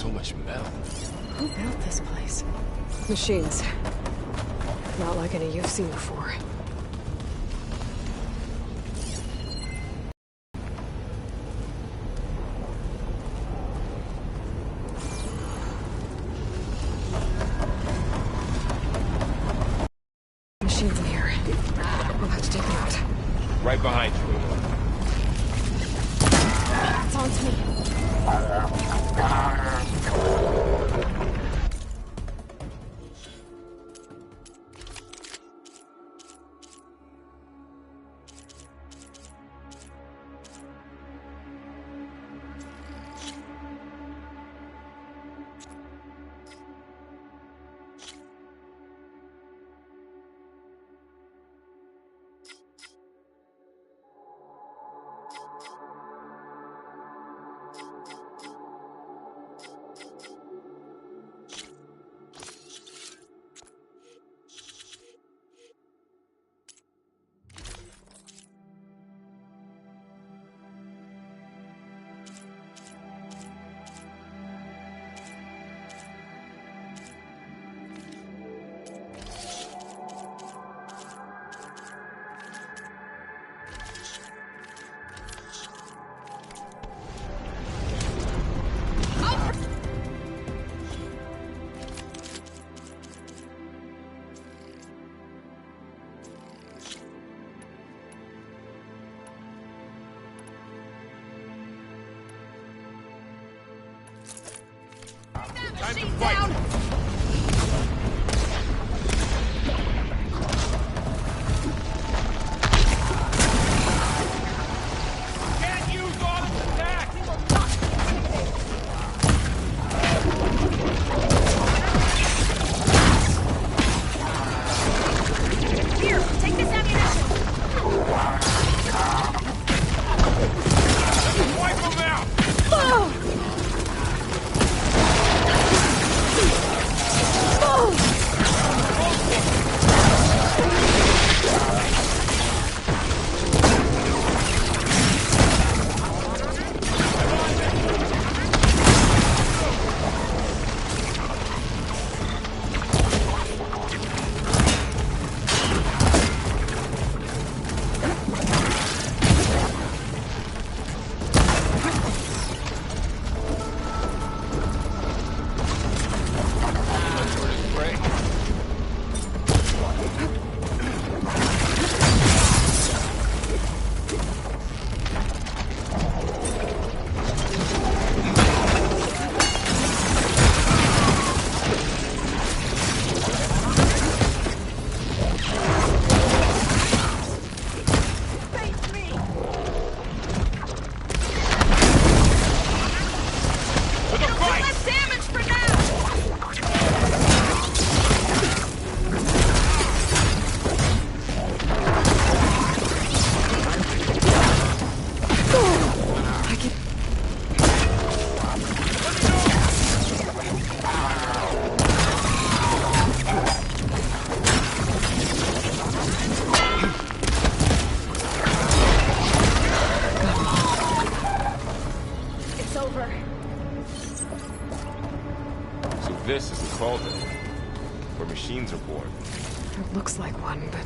so much metal. Who built this place? Machines. Not like any you've seen before. Machines in here. We'll have to take them out. Right behind you. It's on to me. Time to fight! Can't use all this attack! Here, take this ammunition! Let's wipe them out! This is the cauldron, where machines are born. It looks like one, but...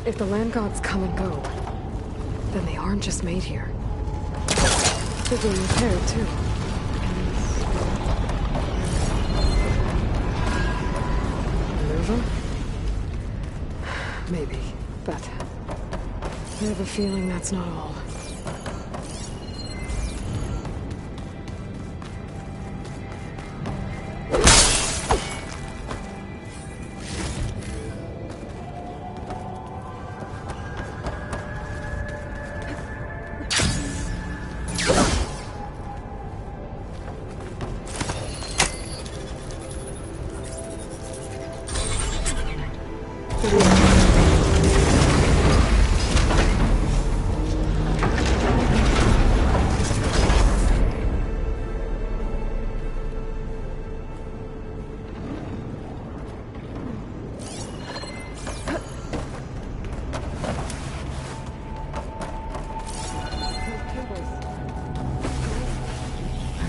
if the land gods come and go, then they aren't just made here. They've been repaired, too. Move them? Maybe, but... I have a feeling that's not all.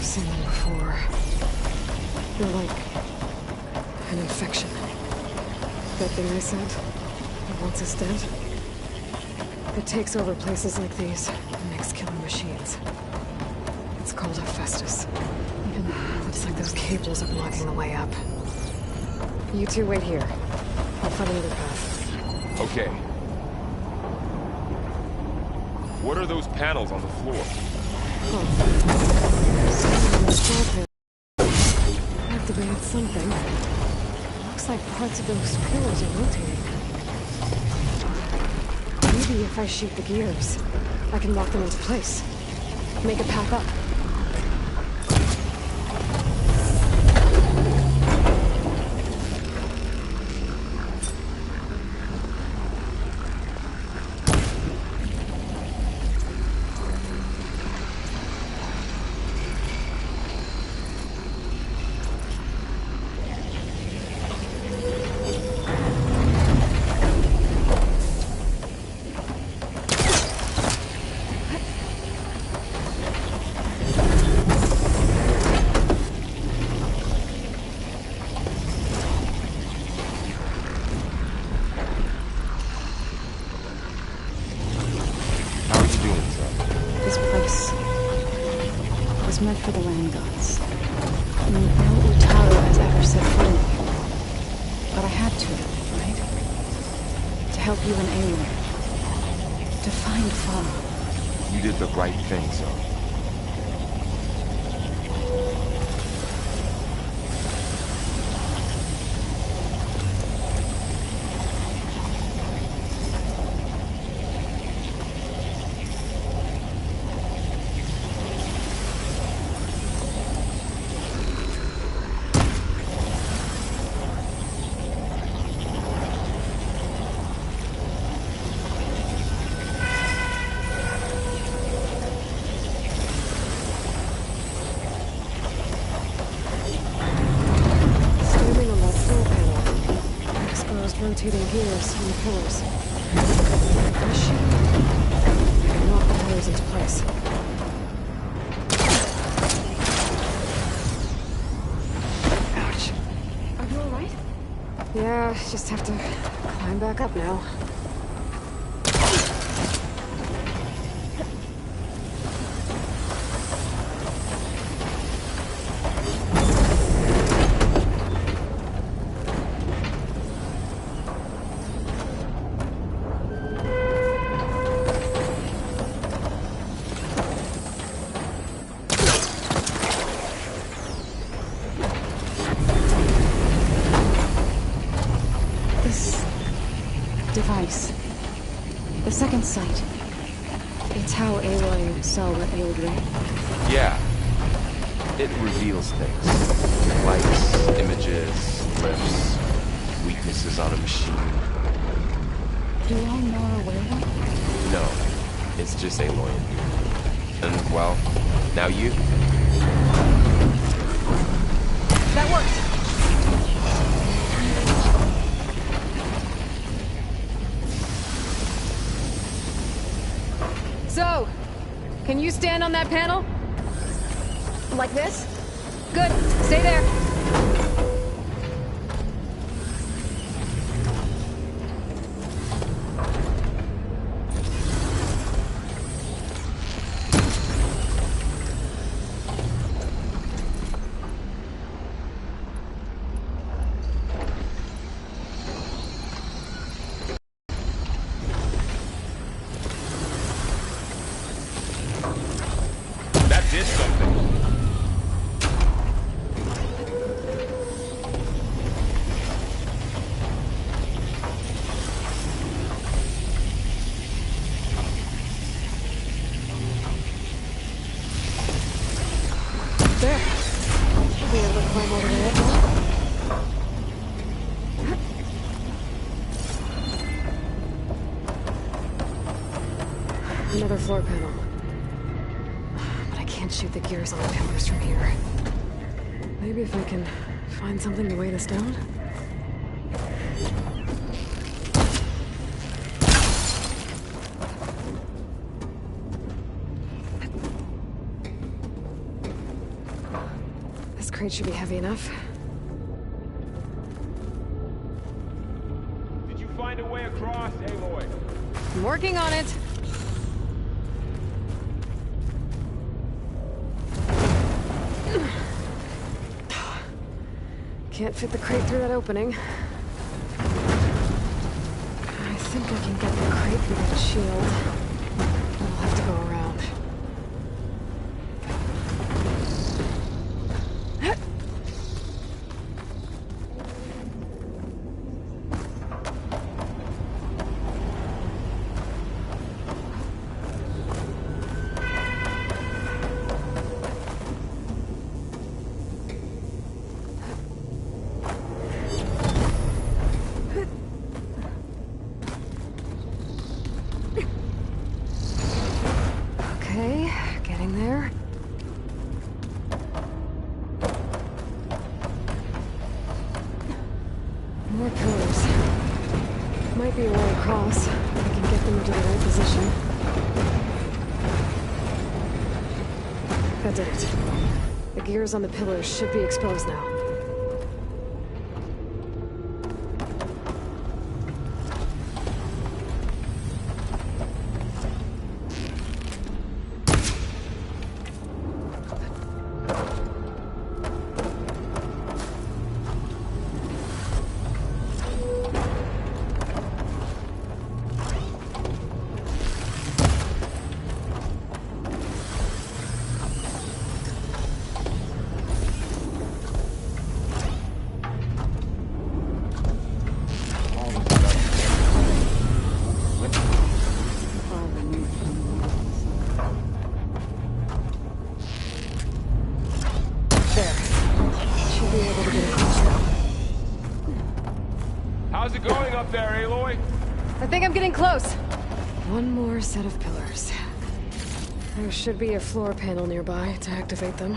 I've seen them before. They're like an infection. That thing I said, that once is dead, it takes over places like these and makes killing machines. It's called Hephaestus. Looks like those cables are blocking the way up. You two wait here. I'll find another path. Okay. What are those panels on the floor? Activated something. Looks like parts of those pillars are rotating. Maybe if I shoot the gears, I can lock them into place. Make a path up. Meant for the land gods. No Utaru has ever set foot in here. But I had to, right? To help you and Aloy. To find Farah. You did the right thing, Zoe. Rotating gears and pillars. This ship can lock the pillars into place. Ouch. Are you alright? Yeah, just have to climb back up now. Device. The second sight. It's how Aloy saw what ailed Ray. Yeah. It reveals things. Lights, images, lifts, weaknesses on a machine. Do all Nora wear them? No. It's just Aloy in here. And, well, now you. That works. So, can you stand on that panel? Like this? Good. Stay there. That did something. There. Should be able to climb over there now. Another floor panel. But I can't shoot the gears on the pillars from here. Maybe if I can find something to weigh this down? This crate should be heavy enough. Did you find a way across, Aloy? I'm working on it. Can't fit the crate through that opening. I think I can get the crate through that shield. I'll have to go around. Okay, getting there. More pillars. Might be a way across. I can get them into the right position. That did it. The gears on the pillars should be exposed now. How's it going up there, Aloy? I think I'm getting close. One more set of pillars. There should be a floor panel nearby to activate them.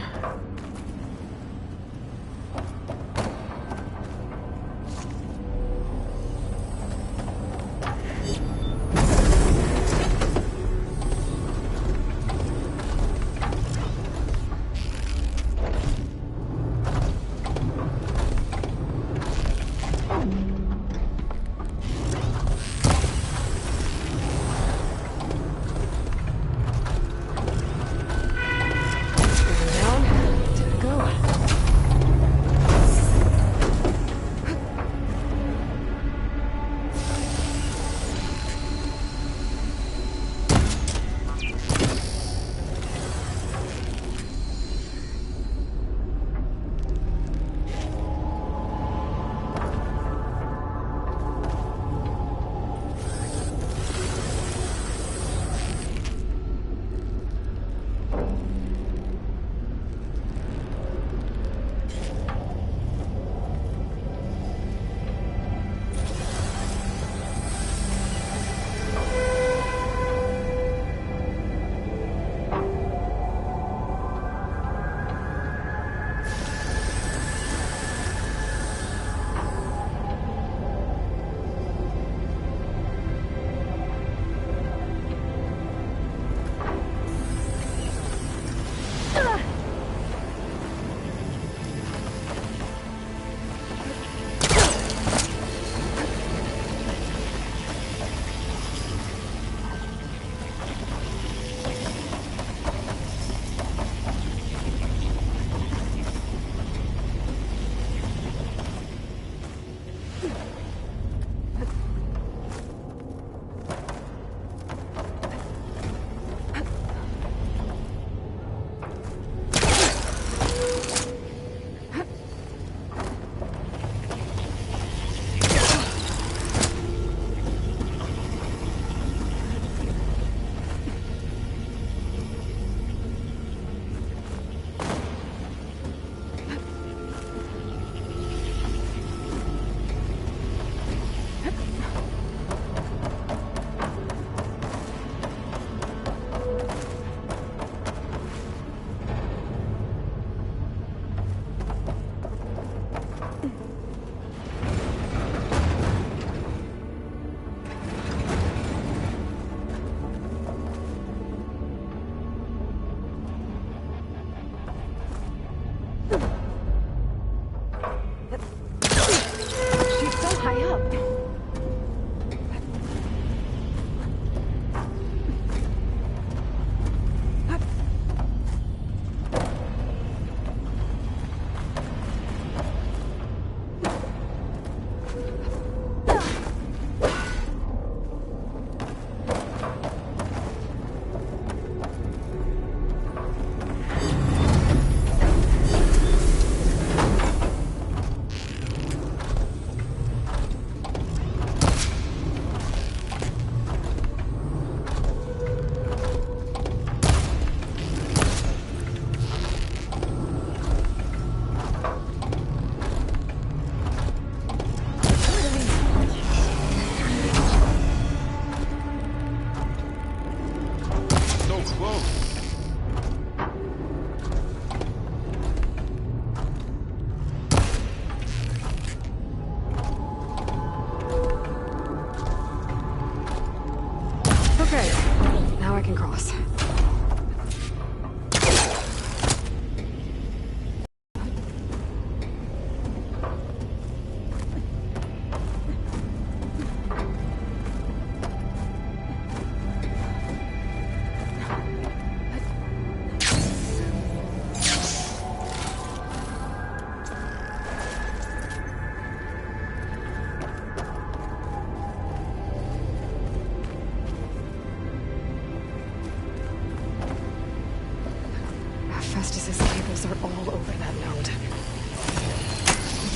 cables are all over that node.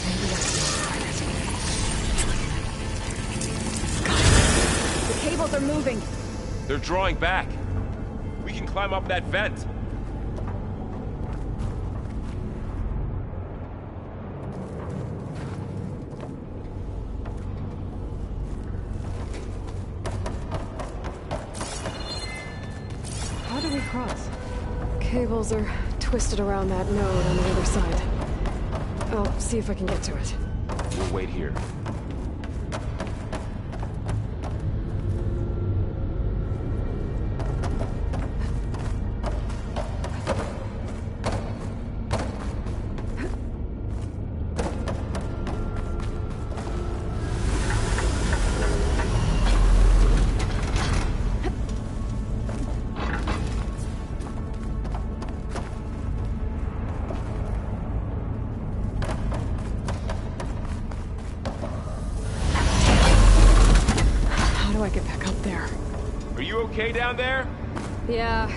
Maybe I can find it. The cables are moving. They're drawing back. We can climb up that vent. How do we cross? Cables are twisted around that node on the other side. I'll see if I can get to it. We'll wait here. How do I get back up there? Are you okay down there? Yeah.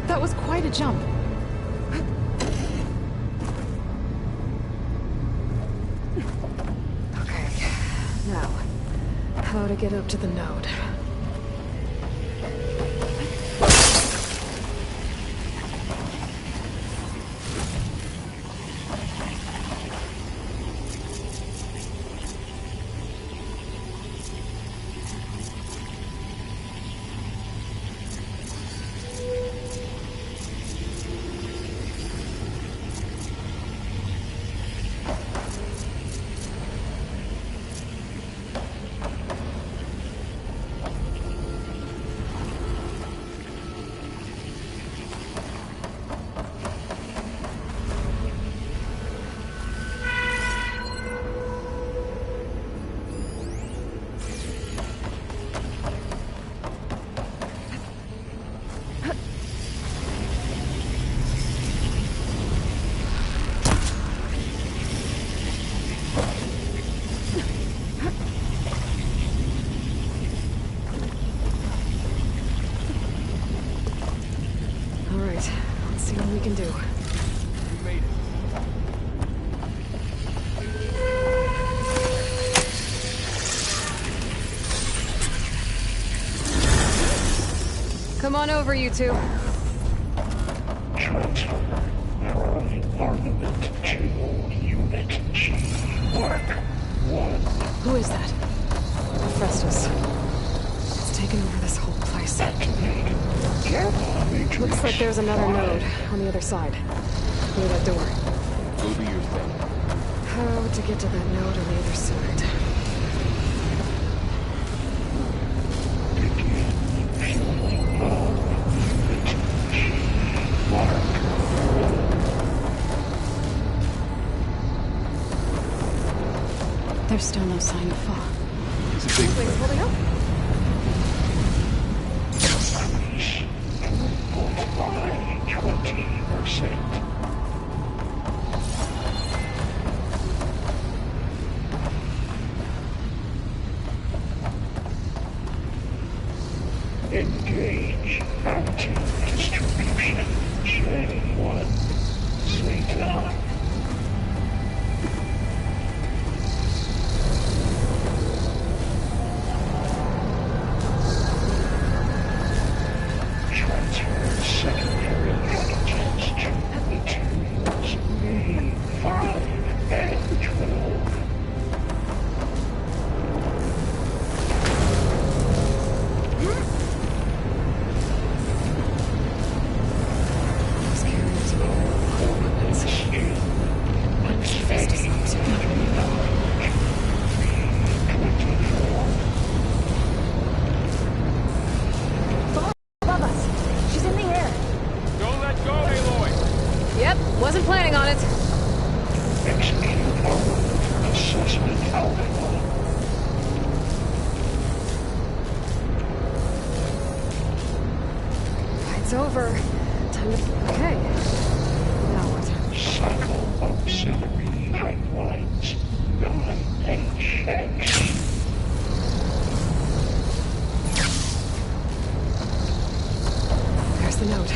That was quite a jump. Okay, now, how to get up to the node. Can do. You made it. Come on over, you two. Transfer armament to Unit G1. Who is that? Hephaestus. It's taken over this whole place. Activate. Looks like there's another node on the other side. Near that door. Go do your thing. How to get to that node on the other side? There's still no sign of fog. It's a big Wings holding up? By 20%. Engage anti-distribution. J1. Satan. Transfer secondary intelligence to materials A5 and 12. Those carriers are weapons. Manifest Above us. She's in the air. Don't let go, Aloy! Yep, wasn't planning on it. Execute all assessment alpha. It's over. Time to... Okay. Now what? Cycle auxiliary pipelines. 9HX. There's the note.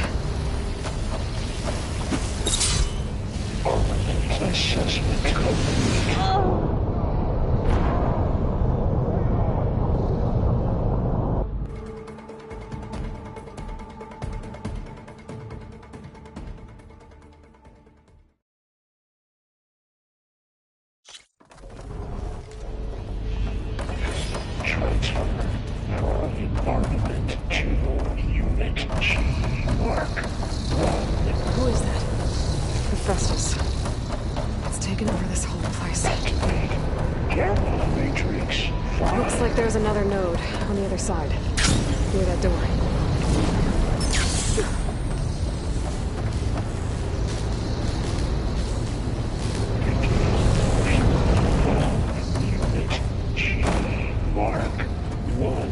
Assessment complete. Transfer our armament to Unit G. Mark 1. Who is that? Hephaestus. It's taken over this whole place. Activate Gamma Matrix 5. Looks like there's another node on the other side. Near that door. Unit G. Mark 1.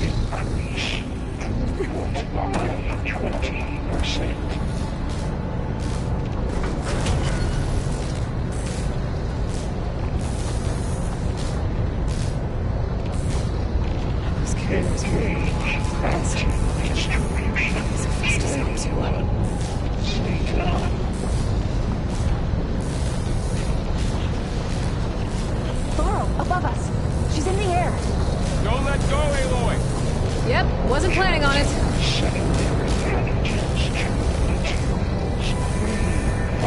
Increase throughput by 20%. Those carriers are Engage anti-distribution. J1. Satan. Thoro, above us. She's in the air. Don't let go, Aloy! Yep, wasn't planning on it. Secondary intelligence to materials A5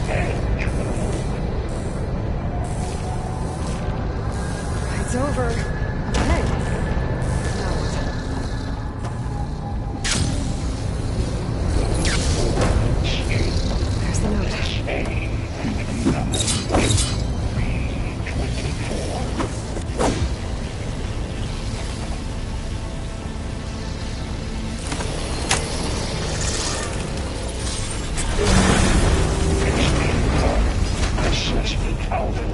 and 12. It's over. Okay. Now what? There's the note. Assessment alpha.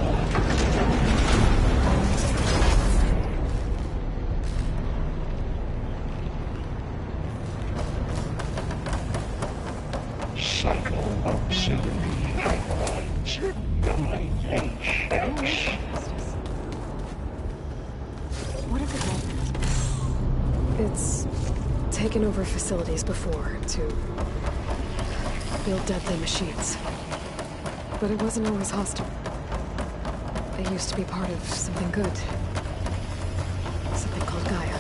Cycle auxiliary pipelines. 9HX. What is it? It's taken over facilities before to build deadly machines. But it wasn't always hostile. It used to be part of something good. Something called Gaia.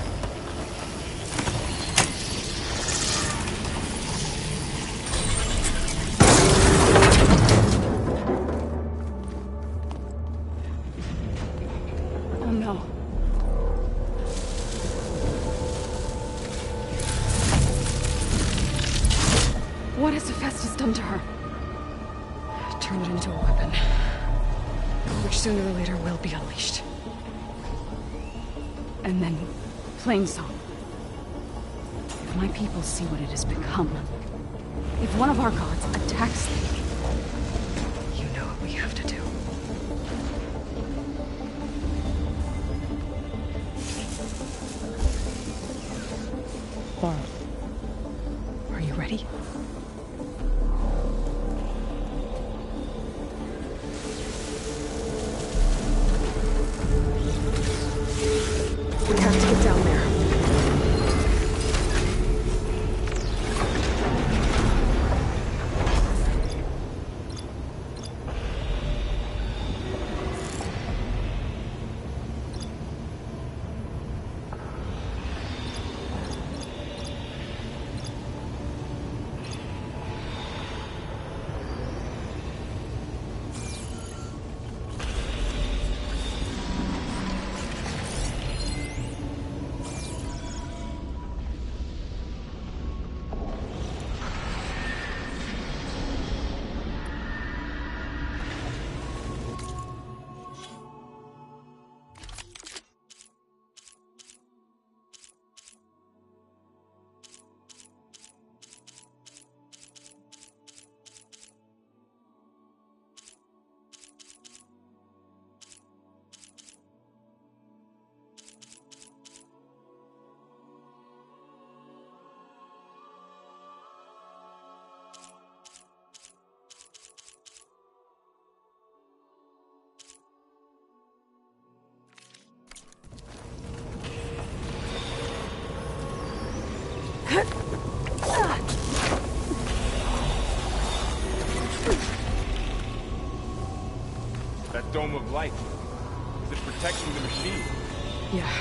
Oh no. done to her. Turn it into a weapon. Which sooner or later will be unleashed. And then, Plainsong. If my people see what it has become, if one of our gods attacks them, You know what we have to do. Laurel, are you ready? We have to get down there. That dome of light. Is it protecting the machine? Yeah.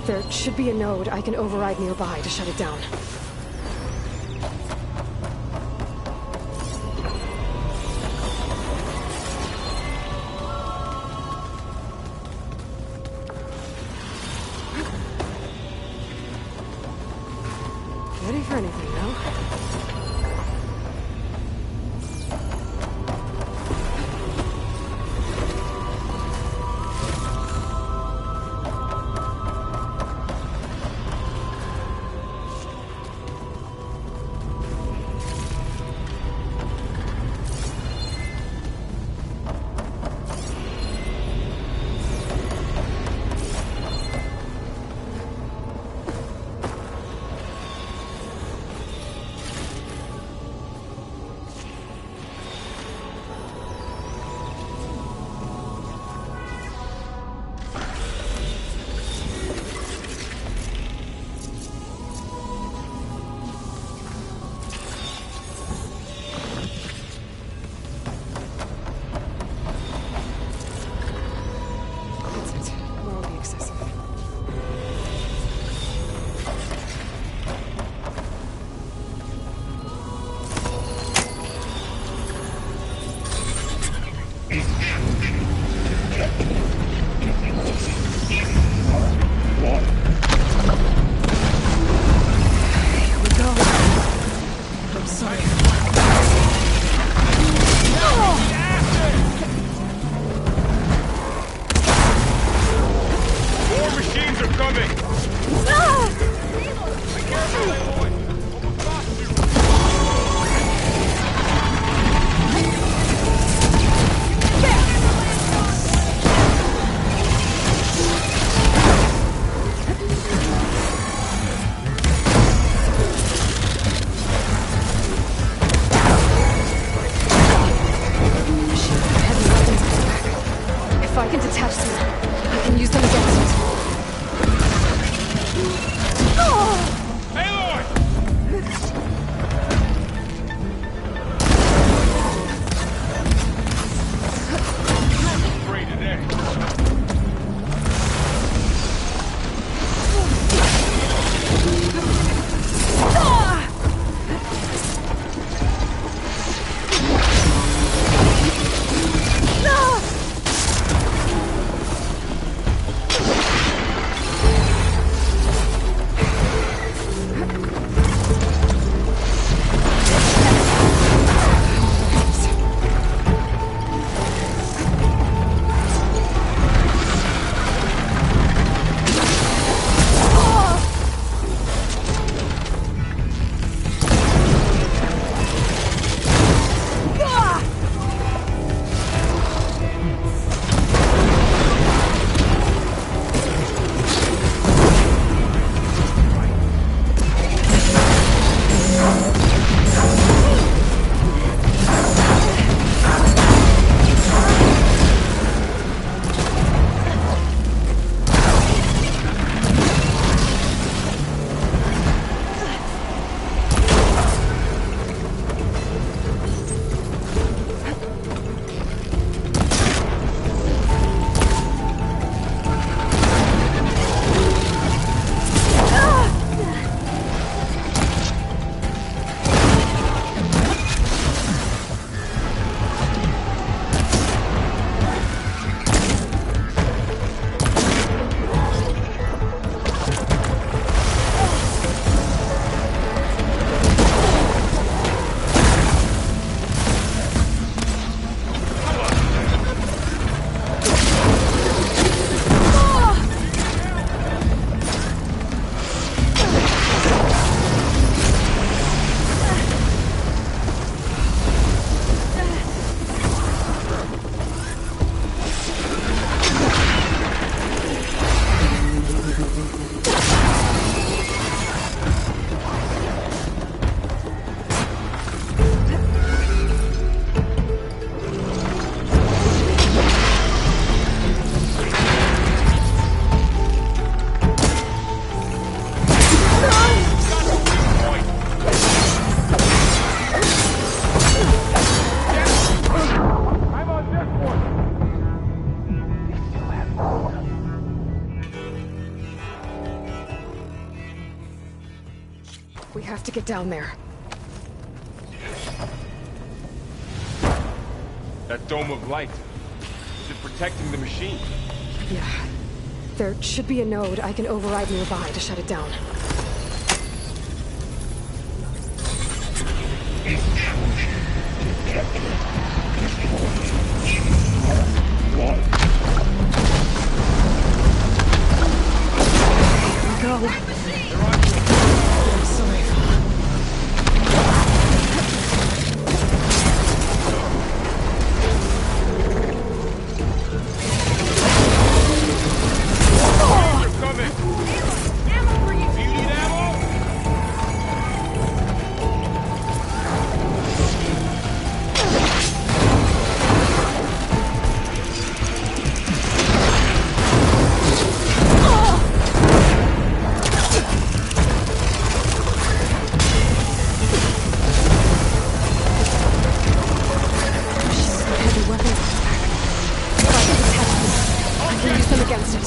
There should be a node I can override nearby to shut it down. Ready for anything, no? We have to get down there. That dome of light. Is it protecting the machine? Yeah. There should be a node I can override nearby to shut it down. Go. I'm sorry. They're coming! Do you need ammo? Heavy weapons. If I can detach them, I can use them against it.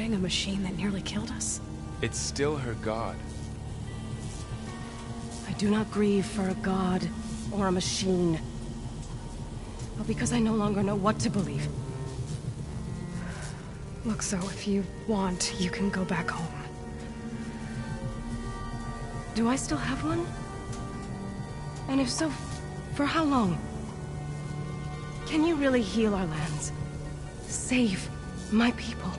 A machine that nearly killed us? It's still her god. I do not grieve for a god or a machine. but because I no longer know what to believe. Look, so if you want, you can go back home. Do I still have one? And if so, for how long? Can you really heal our lands? Save my people?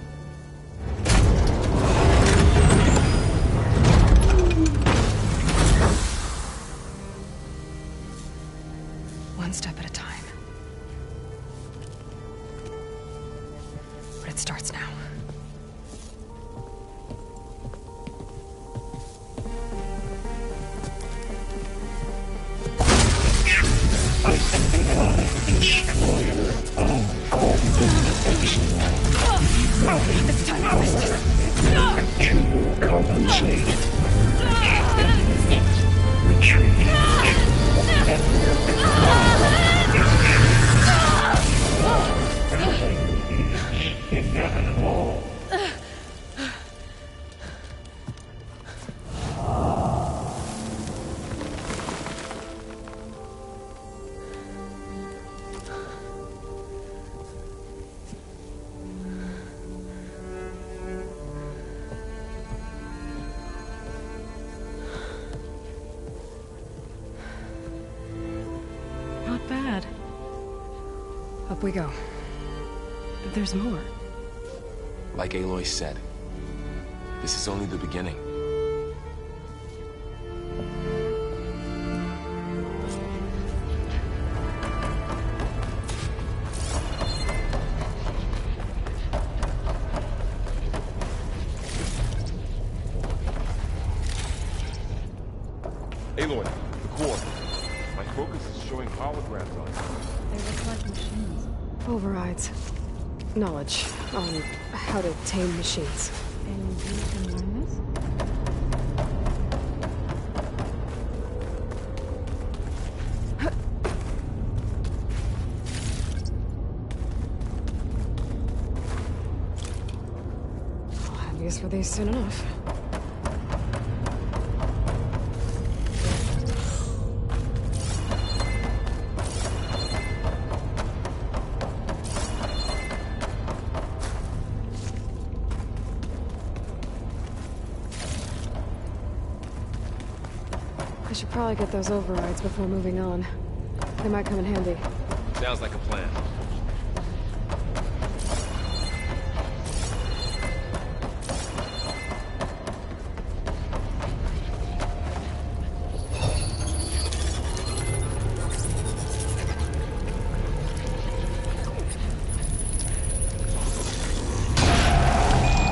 One step at a time. But it starts now. Destroyer of all things. This time I missed it. To compensate. Retreat. Inevitable. Not bad. Up we go. There's more. Like Aloy said, this is only the beginning. Aloy, the core. My focus is showing holograms on it. They look like machines. Overrides. Knowledge on how to tame machines. And you can learn this? I'll have use for these soon enough. I should probably get those overrides before moving on. They might come in handy. Sounds like a plan.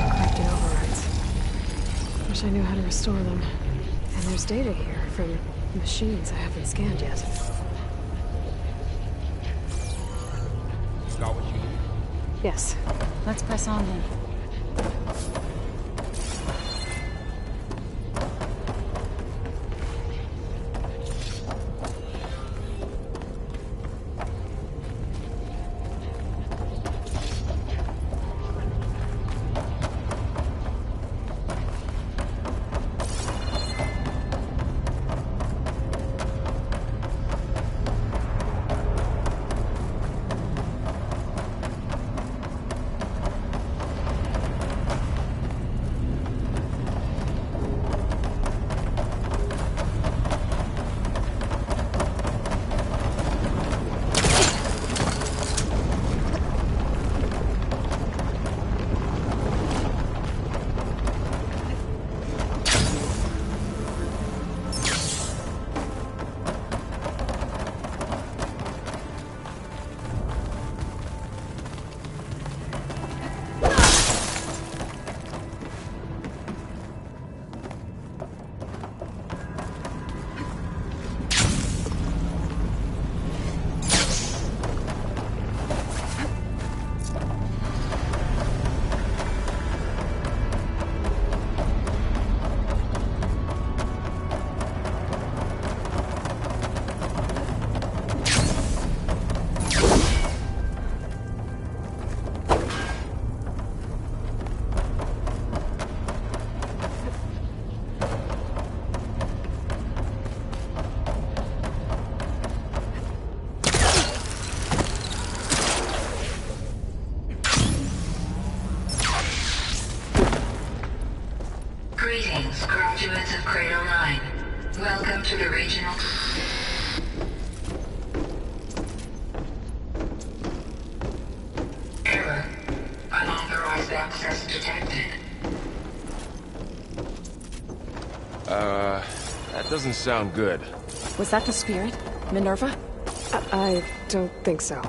Crafting overrides. Wish I knew how to restore them. And there's data here from machines I haven't scanned yet. Got what you need? Yes. Let's press on then. access detected. That doesn't sound good. Was that the spirit? Minerva? I don't think so.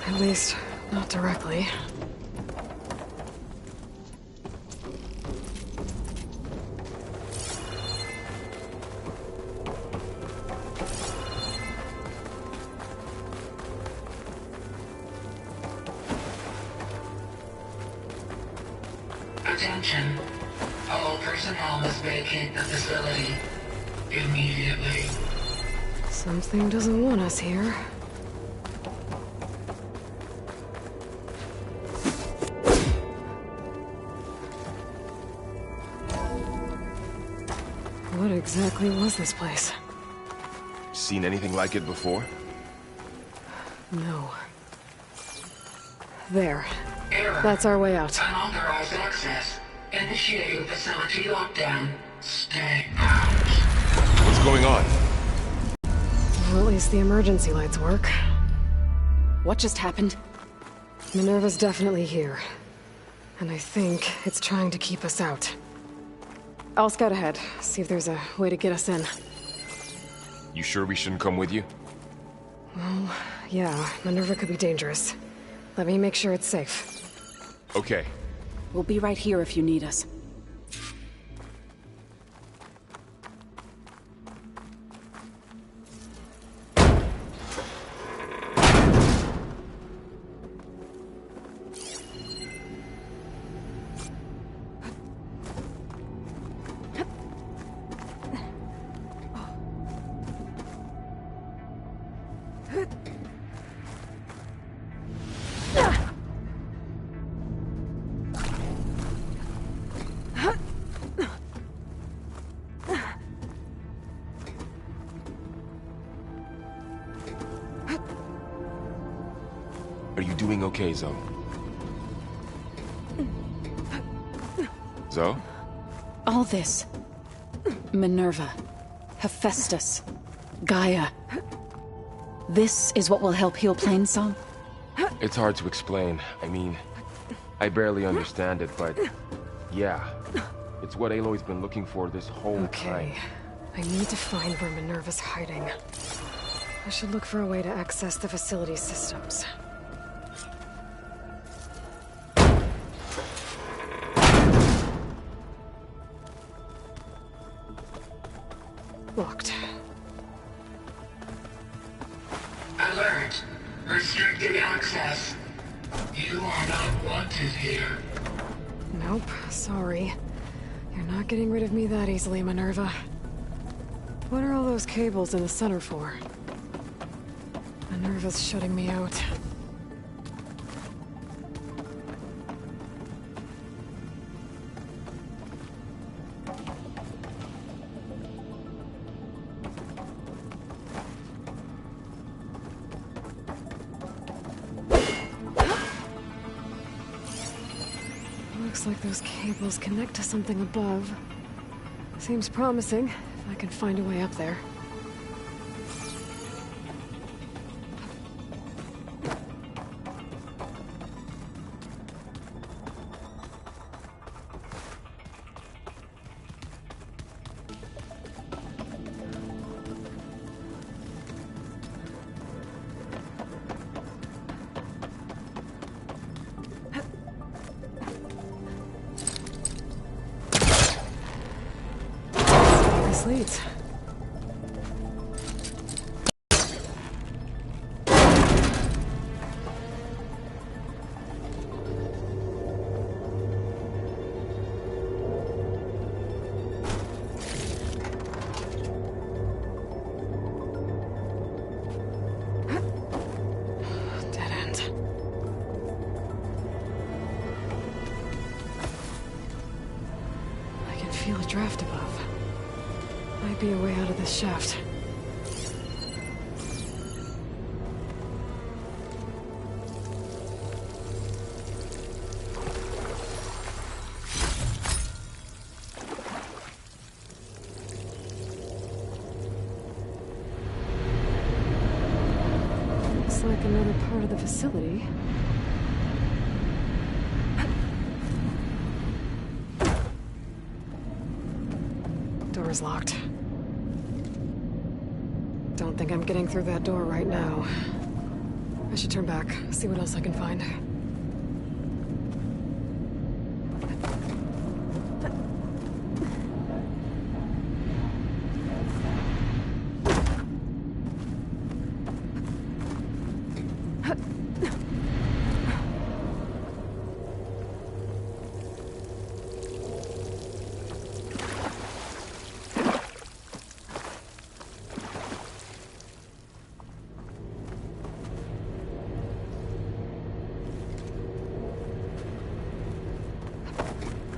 At least, not directly. Attention. All personnel must vacate the facility immediately. Something doesn't want us here. What exactly was this place? Seen anything like it before? No. There. Error. That's our way out. Unauthorized access. Initiating facility lockdown. Stay out. What's going on? Well, at least the emergency lights work. What just happened? Minerva's definitely here. And I think it's trying to keep us out. I'll scout ahead, see if there's a way to get us in. You sure we shouldn't come with you? Well, yeah, Minerva could be dangerous. Let me make sure it's safe. Okay. We'll be right here if you need us. Are you doing okay, Zoe? Zoe? All this. Minerva. Hephaestus. Gaia. This is what will help heal Plainsong? It's hard to explain. I mean, I barely understand it, but yeah. It's what Aloy's been looking for this whole time. Okay. I need to find where Minerva's hiding. I should look for a way to access the facility systems. Locked. Alert. Restricted access. You are not wanted here. Nope, sorry. You're not getting rid of me that easily, Minerva. What are all those cables in the center for? Minerva's shutting me out. Looks like those cables connect to something above. Seems promising, if I can find a way up there. This leads. Dead end. I can feel a draft above. Might be a way out of this shaft. Looks like another part of the facility. is locked. Don't think I'm getting through that door right now. I should turn back, see what else I can find.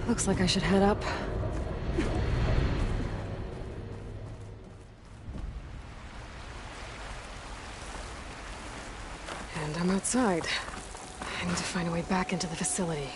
Looks like I should head up. And I'm outside. I need to find a way back into the facility.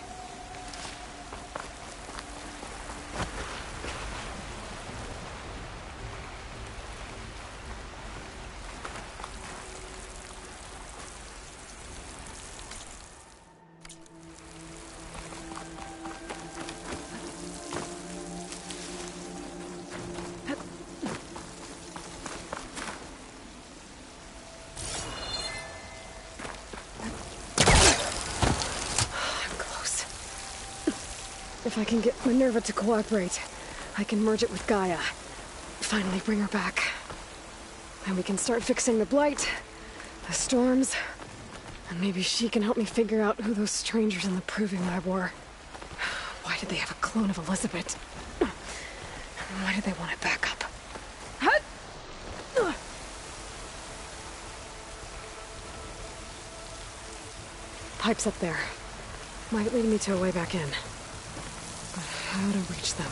If I can get Minerva to cooperate, I can merge it with Gaia. Finally bring her back. And we can start fixing the Blight, the storms, and maybe she can help me figure out who those strangers in the Proving Lab were. Why did they have a clone of Elizabeth? And why did they want it back up? Pipe's up there. Might lead me to a way back in. But how to reach them?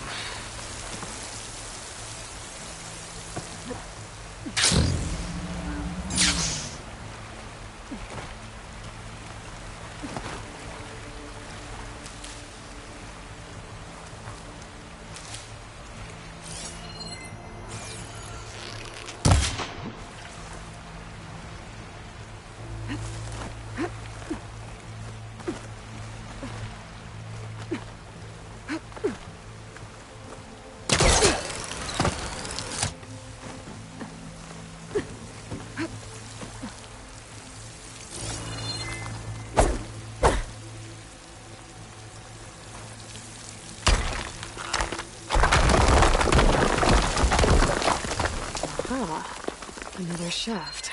Another shaft.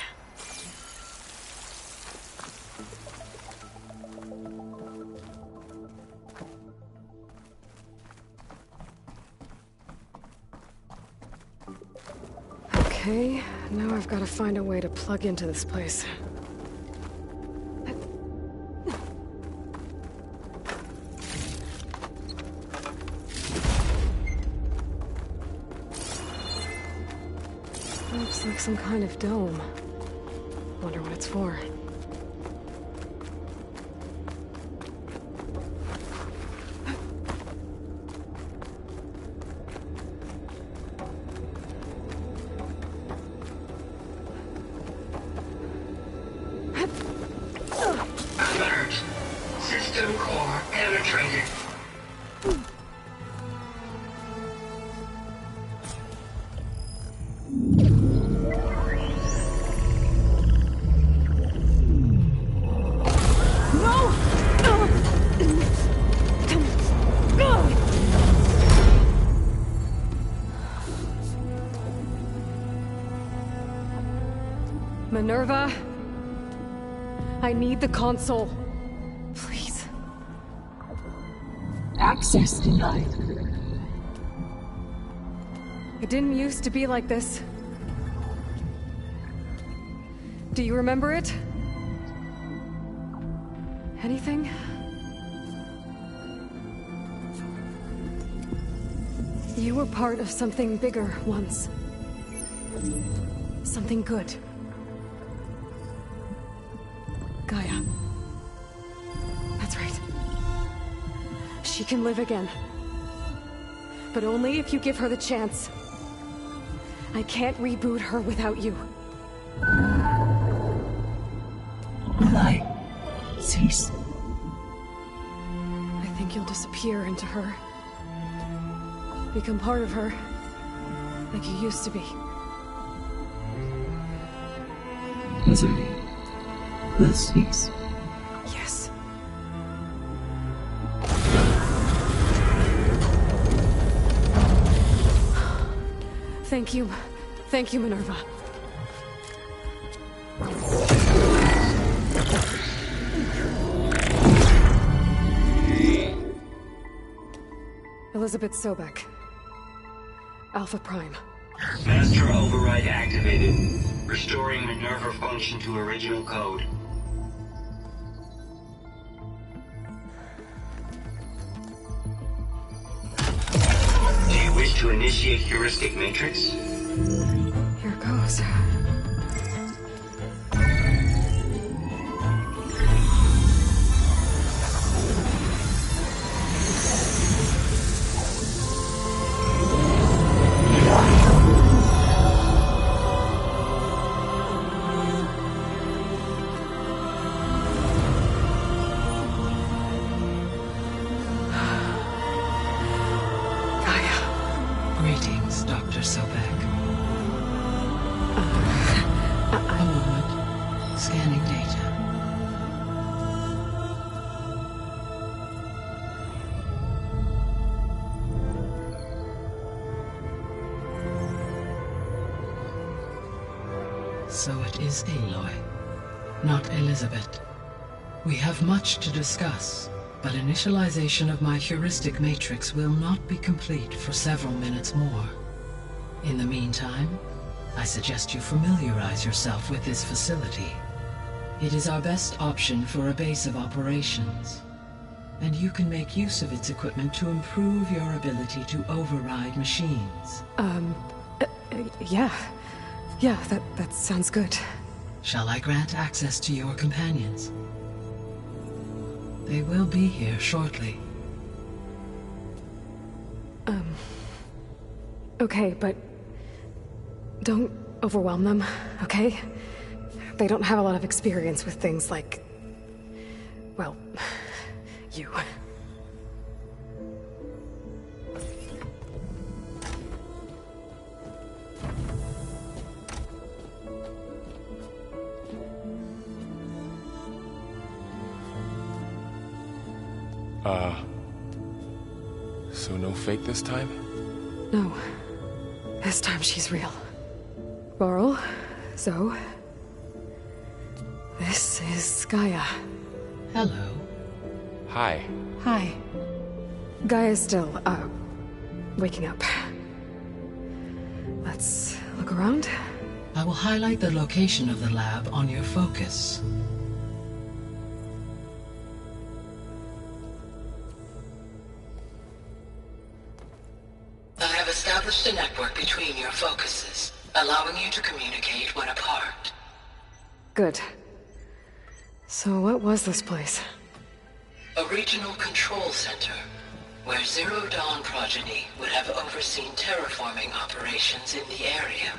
Okay, now I've got to find a way to plug into this place. Looks like some kind of dome. Wonder what it's for. Alert. System core penetrated. Minerva, I need the console. Please. Access denied. It didn't used to be like this. Do you remember it? Anything? You were part of something bigger once. Something good. Gaia. That's right. She can live again. But only if you give her the chance. I can't reboot her without you. Light. Cease. I think you'll disappear into her. Become part of her. Like you used to be. Hazard. Less peace. Yes. Thank you. Thank you, Minerva. Elizabeth Sobek. Alpha Prime. Master override activated. Restoring Minerva function to original code. Do you wish to initiate heuristic matrix? Here goes. Greetings, Dr. Sobek. A moment. Scanning data. So it is Aloy, not Elizabeth. We have much to discuss, but initialization of my heuristic matrix will not be complete for several minutes more. In the meantime, I suggest you familiarize yourself with this facility. It is our best option for a base of operations, and you can make use of its equipment to improve your ability to override machines. Yeah. Yeah, that sounds good. Shall I grant access to your companions? They will be here shortly. Okay, but don't overwhelm them, okay? They don't have a lot of experience with things like, well, you. So no fake this time? No. This time she's real. Varl, Zoe. This is Gaia. Hello. Hi. Hi. Gaia's still, waking up. Let's look around. I will highlight the location of the lab on your focus. I have established a network between your focuses, allowing you to communicate when apart. Good. So what was this place? A regional control center, where Zero Dawn progeny would have overseen terraforming operations in the area.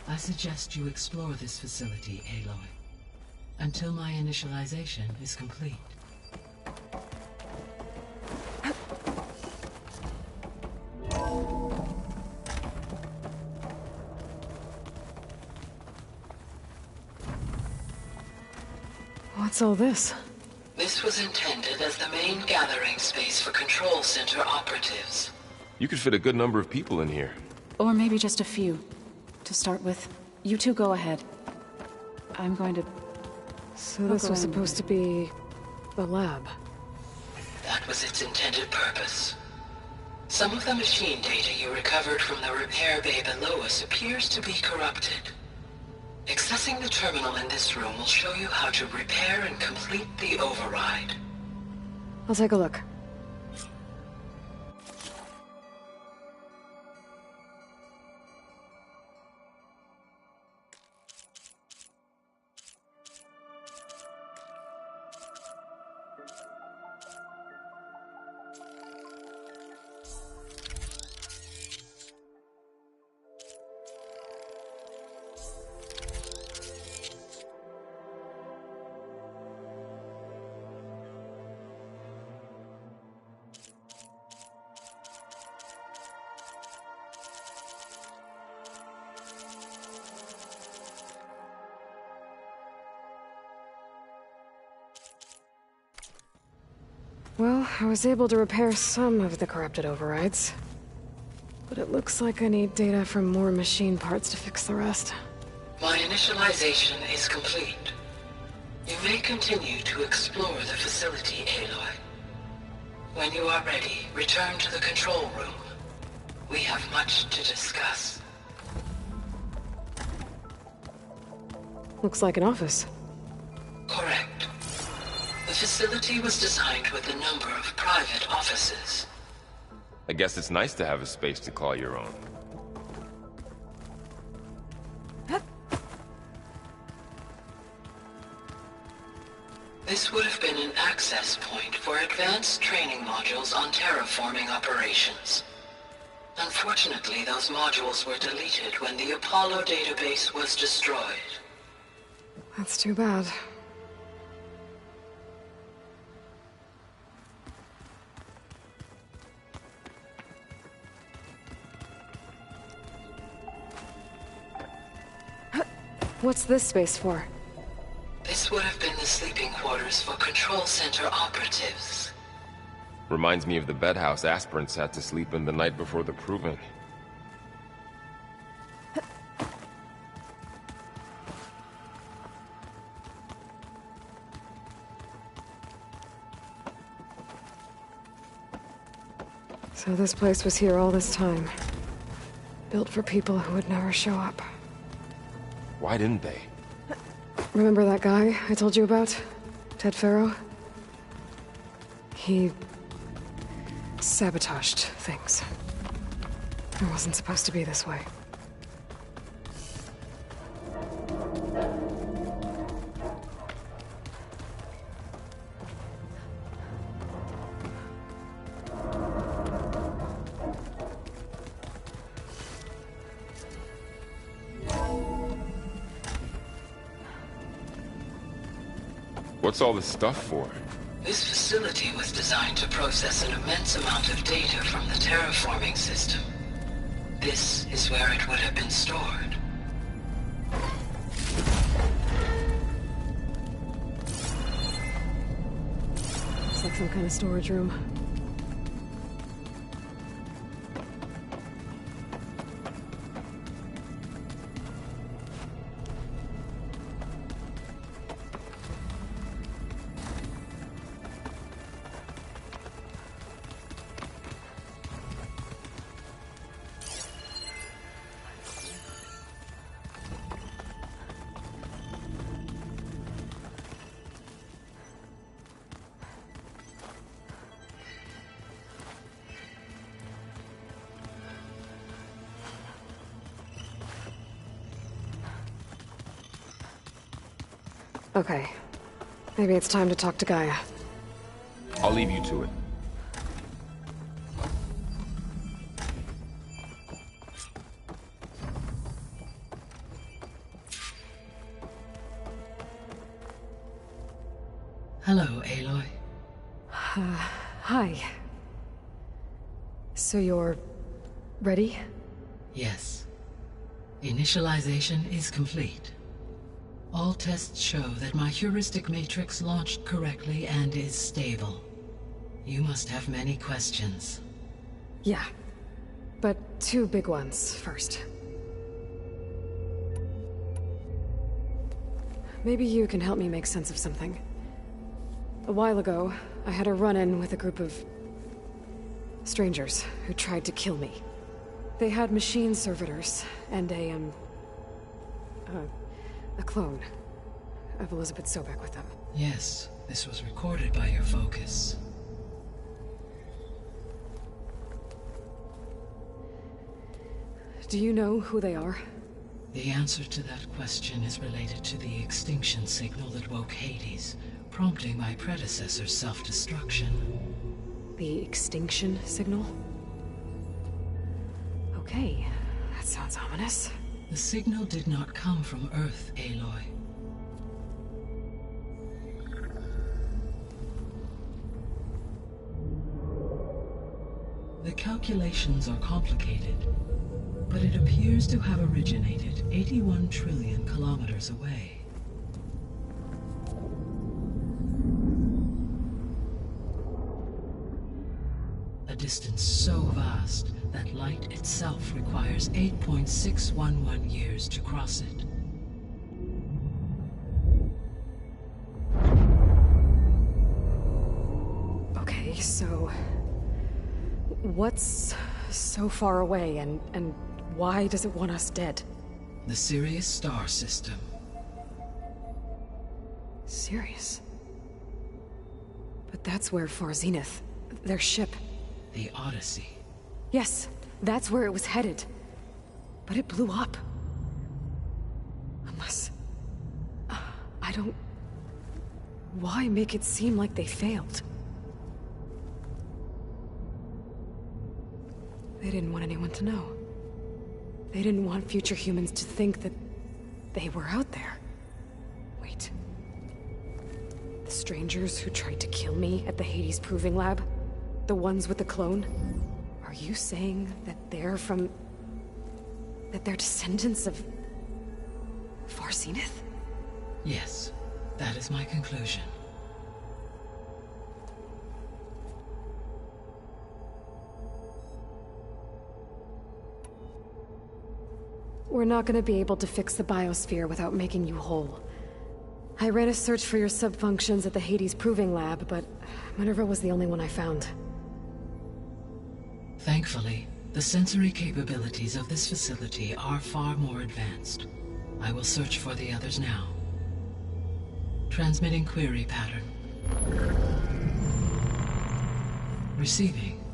I suggest you explore this facility, Aloy, until my initialization is complete. What's all this? This was intended as the main gathering space for Control Center operatives. You could fit a good number of people in here. Or maybe just a few. To start with, you two go ahead. I'm going to... So this was supposed to be... the lab. That was its intended purpose. Some of the machine data you recovered from the repair bay below us appears to be corrupted. Accessing the terminal in this room will show you how to repair and complete the override. I'll take a look. Well, I was able to repair some of the corrupted overrides. But it looks like I need data from more machine parts to fix the rest. My initialization is complete. You may continue to explore the facility, Aloy. When you are ready, return to the control room. We have much to discuss. Looks like an office. Correct. The facility was designed with a number of private offices. I guess it's nice to have a space to call your own. This would have been an access point for advanced training modules on terraforming operations. Unfortunately, those modules were deleted when the Apollo database was destroyed. That's too bad. What's this space for? This would have been the sleeping quarters for Control Center operatives. Reminds me of the bedhouse aspirants had to sleep in the night before the proving. So this place was here all this time. Built for people who would never show up. Why didn't they? Remember that guy I told you about? Ted Faro? He sabotaged things. It wasn't supposed to be this way. What's all this stuff for? This facility was designed to process an immense amount of data from the terraforming system. This is where it would have been stored. Looks like some kind of storage room. Okay. Maybe it's time to talk to Gaia. I'll leave you to it. Hello, Aloy. Hi. So you're ready? Yes. Initialization is complete. All tests show that my heuristic matrix launched correctly and is stable. You must have many questions. Yeah. But two big ones first. Maybe you can help me make sense of something. A while ago, I had a run-in with a group of strangers who tried to kill me. They had machine servitors and a clone of Elizabeth Sobek with them. Yes, this was recorded by your focus. Do you know who they are? The answer to that question is related to the extinction signal that woke Hades, prompting my predecessor's self-destruction. The extinction signal? Okay, that sounds ominous. The signal did not come from Earth, Aloy. The calculations are complicated, but it appears to have originated 81 trillion kilometers away. distance so vast that light itself requires 8.611 years to cross it. Okay, so... what's so far away, and why does it want us dead? The Sirius star system. Sirius? But that's where Far Zenith, their ship... The Odyssey. Yes, that's where it was headed. But it blew up. Unless... I don't... Why make it seem like they failed? They didn't want anyone to know. They didn't want future humans to think that they were out there. Wait. The strangers who tried to kill me at the Hades Proving Lab? The ones with the clone? Are you saying that they're from... that they're descendants of... Far Zenith? Yes, that is my conclusion. We're not gonna be able to fix the biosphere without making you whole. I ran a search for your subfunctions at the Hades Proving Lab, but Minerva was the only one I found. Thankfully, the sensory capabilities of this facility are far more advanced. I will search for the others now. Transmitting query pattern. Receiving.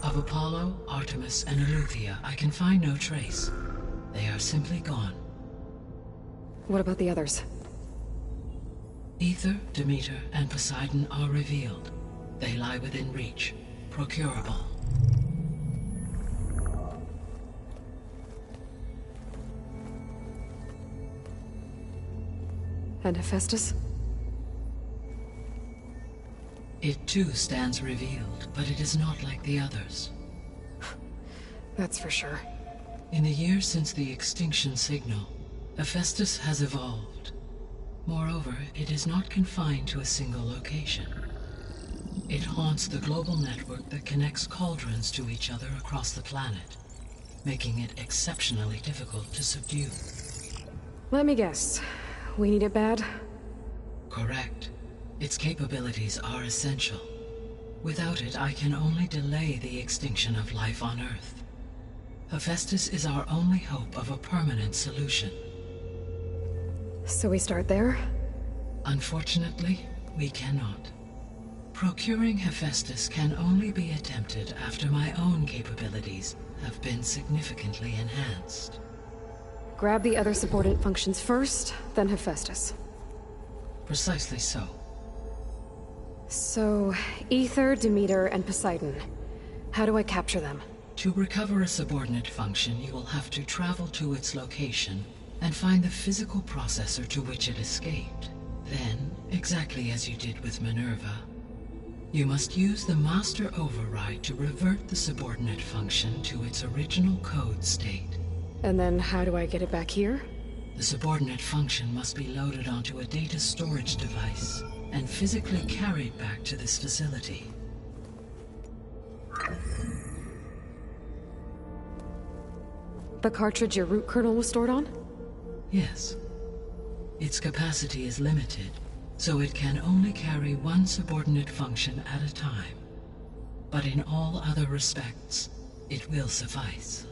Of Apollo, Artemis, and Eleuthia, I can find no trace. They are simply gone. What about the others? Aether, Demeter, and Poseidon are revealed. They lie within reach, procurable. And Hephaestus? It too stands revealed, but it is not like the others. That's for sure. In the years since the extinction signal, Hephaestus has evolved. Moreover, it is not confined to a single location. It haunts the global network that connects cauldrons to each other across the planet, making it exceptionally difficult to subdue. Let me guess. We need it bad? Correct. Its capabilities are essential. Without it, I can only delay the extinction of life on Earth. Hephaestus is our only hope of a permanent solution. So we start there? Unfortunately, we cannot. Procuring Hephaestus can only be attempted after my own capabilities have been significantly enhanced. Grab the other subordinate functions first, then Hephaestus. Precisely so. So, Aether, Demeter, and Poseidon. How do I capture them? To recover a subordinate function, you will have to travel to its location and find the physical processor to which it escaped. Then, exactly as you did with Minerva, you must use the master override to revert the subordinate function to its original code state. And then how do I get it back here? The subordinate function must be loaded onto a data storage device and physically carried back to this facility. The cartridge your root kernel was stored on? Yes. Its capacity is limited, so it can only carry one subordinate function at a time. But in all other respects, it will suffice.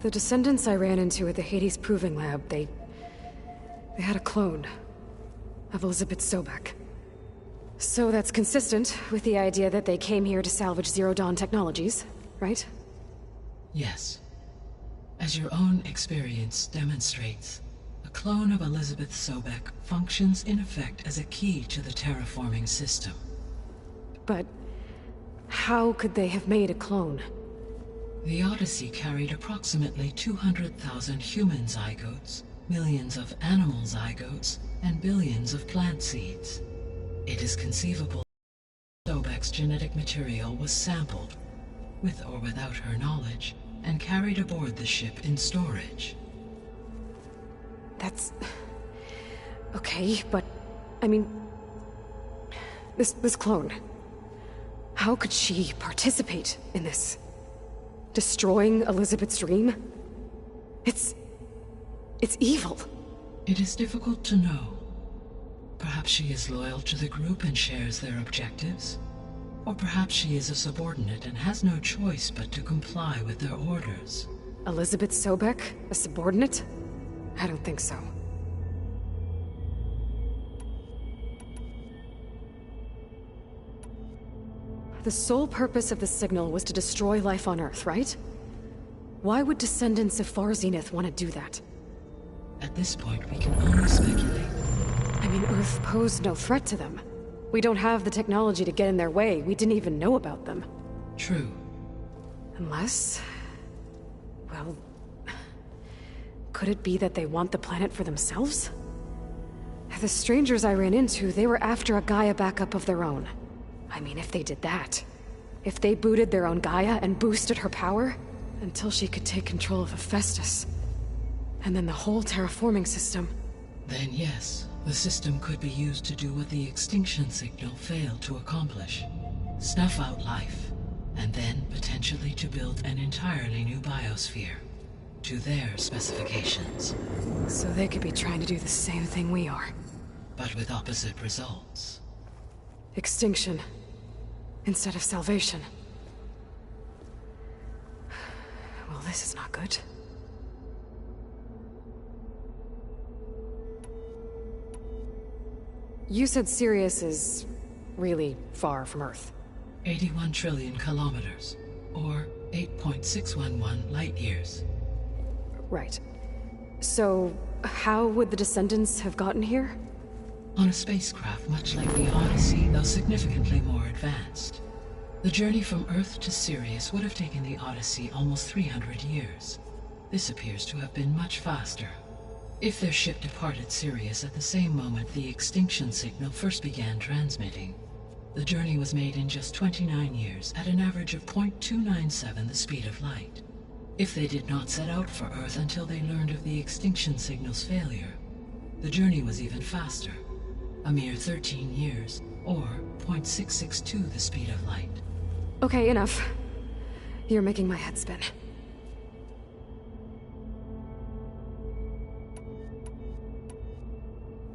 The descendants I ran into at the Hades Proving Lab, they had a clone of Elizabeth Sobek. So that's consistent with the idea that they came here to salvage Zero Dawn technologies, right? Yes. As your own experience demonstrates, a clone of Elizabeth Sobek functions in effect as a key to the terraforming system. But how could they have made a clone? The Odyssey carried approximately 200,000 human zygotes, millions of animal zygotes, and billions of plant seeds. It is conceivable that Sobek's genetic material was sampled, with or without her knowledge, and carried aboard the ship in storage. That's... okay, but... I mean... This clone... How could she participate in this? Destroying Elizabeth's dream? It's evil. It is difficult to know. Perhaps she is loyal to the group and shares their objectives. Or perhaps she is a subordinate and has no choice but to comply with their orders. Elizabeth Sobek? A subordinate? I don't think so. The sole purpose of the signal was to destroy life on Earth, right? Why would descendants of Far Zenith want to do that? At this point, we can only speculate. I mean, Earth posed no threat to them. We don't have the technology to get in their way. We didn't even know about them. True. Unless... well... could it be that they want the planet for themselves? The strangers I ran into, they were after a Gaia backup of their own. I mean, if they did that... if they booted their own Gaia and boosted her power... until she could take control of Hephaestus... and then the whole terraforming system... Then yes, the system could be used to do what the extinction signal failed to accomplish. Snuff out life, and then potentially to build an entirely new biosphere. To their specifications. So they could be trying to do the same thing we are. But with opposite results. Extinction. Instead of salvation. Well, this is not good. You said Sirius is really far from Earth. 81 trillion kilometers, or 8.611 light years. Right. So, how would the descendants have gotten here? On a spacecraft much like the Odyssey, though significantly more advanced. The journey from Earth to Sirius would have taken the Odyssey almost 300 years. This appears to have been much faster. If their ship departed Sirius at the same moment the extinction signal first began transmitting, the journey was made in just 29 years at an average of 0.297 the speed of light. If they did not set out for Earth until they learned of the extinction signal's failure, the journey was even faster, a mere 13 years, or 0.662 the speed of light. Okay, enough. You're making my head spin.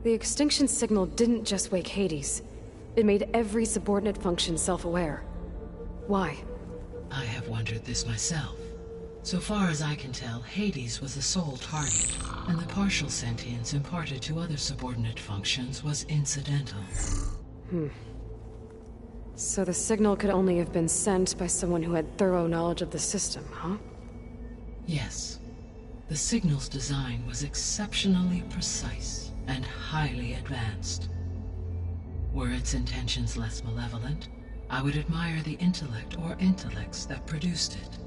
The extinction signal didn't just wake Hades. It made every subordinate function self-aware. Why? I have wondered this myself. So far as I can tell, Hades was the sole target, and the partial sentience imparted to other subordinate functions was incidental. So the signal could only have been sent by someone who had thorough knowledge of the system, huh? Yes. The signal's design was exceptionally precise and highly advanced. Were its intentions less malevolent, I would admire the intellect or intellects that produced it.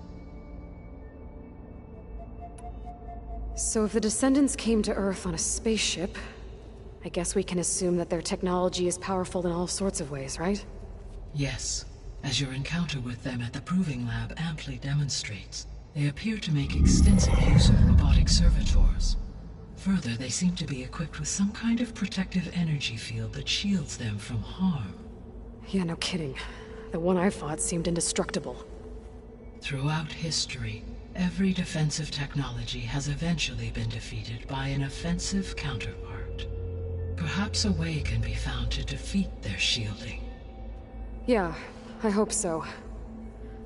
So if the descendants came to Earth on a spaceship, I guess we can assume that their technology is powerful in all sorts of ways, right? Yes. As your encounter with them at the Proving Lab amply demonstrates, they appear to make extensive use of robotic servitors. Further, they seem to be equipped with some kind of protective energy field that shields them from harm. Yeah, no kidding. The one I fought seemed indestructible. Throughout history, every defensive technology has eventually been defeated by an offensive counterpart. Perhaps a way can be found to defeat their shielding. Yeah, I hope so.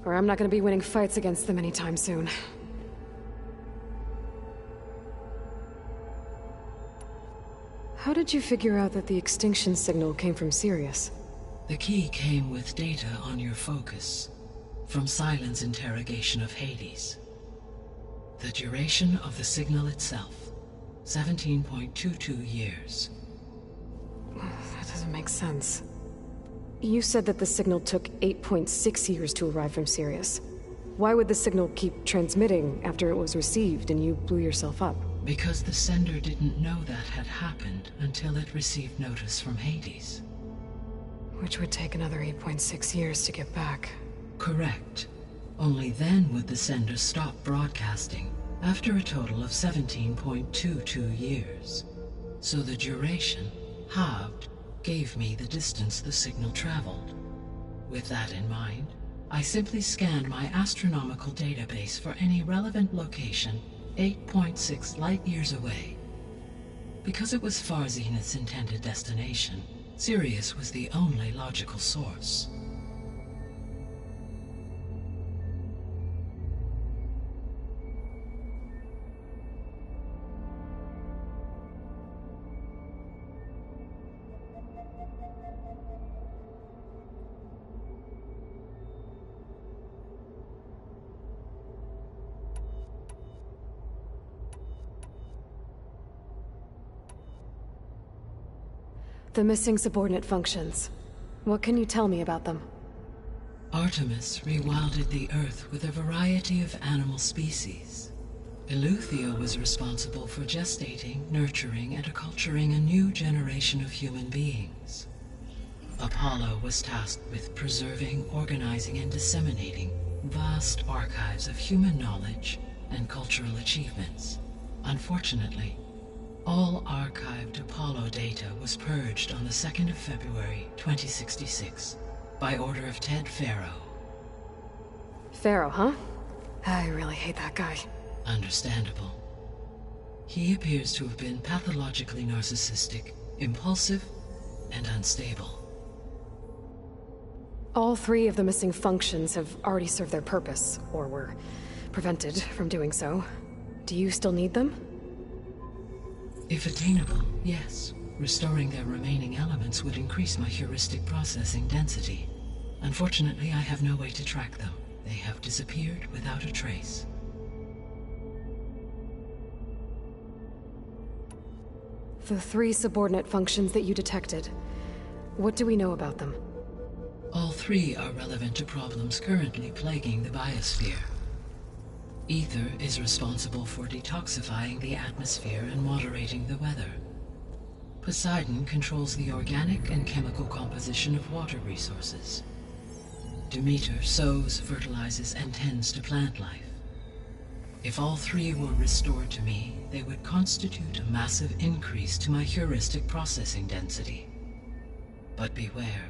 Or I'm not gonna be winning fights against them anytime soon. How did you figure out that the extinction signal came from Sirius? The key came with data on your focus, from Sylens' interrogation of Hades. The duration of the signal itself, 17.22 years. That doesn't make sense. You said that the signal took 8.6 years to arrive from Sirius. Why would the signal keep transmitting after it was received and you blew yourself up? Because the sender didn't know that had happened until it received notice from Hades. Which would take another 8.6 years to get back. Correct. Only then would the sender stop broadcasting, after a total of 17.22 years. So the duration, halved, gave me the distance the signal traveled. With that in mind, I simply scanned my astronomical database for any relevant location 8.6 light-years away. Because it was far Zenith's intended destination, Sirius was the only logical source. The missing subordinate functions. What can you tell me about them? Artemis rewilded the Earth with a variety of animal species. Eleuthia was responsible for gestating, nurturing, and acculturating a new generation of human beings. Apollo was tasked with preserving, organizing, and disseminating vast archives of human knowledge and cultural achievements. Unfortunately, all archived Apollo data was purged on the 2nd of February, 2066, by order of Ted Faro. Faro, huh? I really hate that guy. Understandable. He appears to have been pathologically narcissistic, impulsive, and unstable. All 3 of the missing functions have already served their purpose, or were prevented from doing so. Do you still need them? If attainable, yes. Restoring their remaining elements would increase my heuristic processing density. Unfortunately, I have no way to track them. They have disappeared without a trace. The 3 subordinate functions that you detected. What do we know about them? All 3 are relevant to problems currently plaguing the biosphere. Ether is responsible for detoxifying the atmosphere and moderating the weather. Poseidon controls the organic and chemical composition of water resources. Demeter sows, fertilizes, and tends to plant life. If all 3 were restored to me, they would constitute a massive increase to my heuristic processing density. But beware.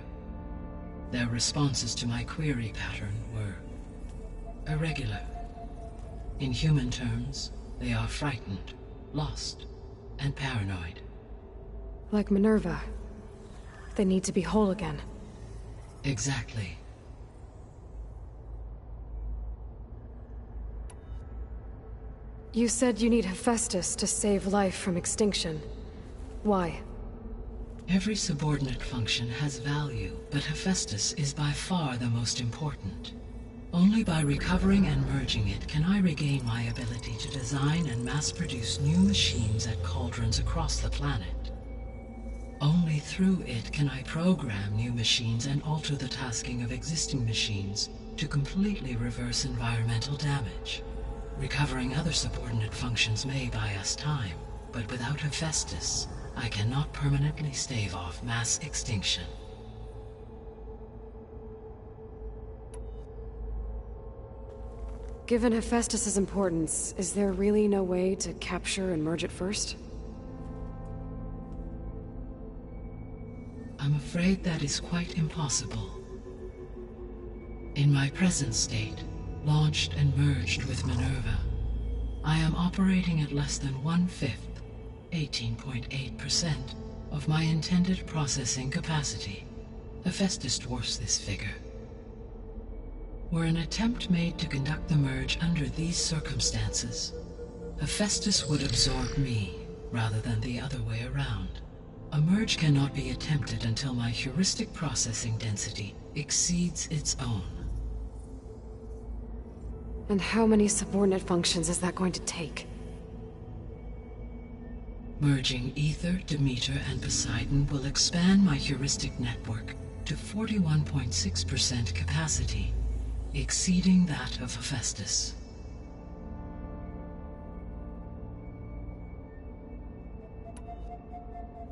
Their responses to my query pattern were irregular. In human terms, they are frightened, lost, and paranoid. Like Minerva. They need to be whole again. Exactly. You said you need Hephaestus to save life from extinction. Why? Every subordinate function has value, but Hephaestus is by far the most important. Only by recovering and merging it can I regain my ability to design and mass-produce new machines at cauldrons across the planet. Only through it can I program new machines and alter the tasking of existing machines to completely reverse environmental damage. Recovering other subordinate functions may buy us time, but without Hephaestus, I cannot permanently stave off mass extinction. Given Hephaestus's importance, is there really no way to capture and merge it first? I'm afraid that is quite impossible. In my present state, launched and merged with Minerva, I am operating at less than 1/5, 18.8%, of my intended processing capacity. Hephaestus dwarfs this figure. Were an attempt made to conduct the merge under these circumstances, Hephaestus would absorb me rather than the other way around. A merge cannot be attempted until my heuristic processing density exceeds its own. And how many subordinate functions is that going to take? Merging Ether, Demeter, and Poseidon will expand my heuristic network to 41.6% capacity, exceeding that of Hephaestus.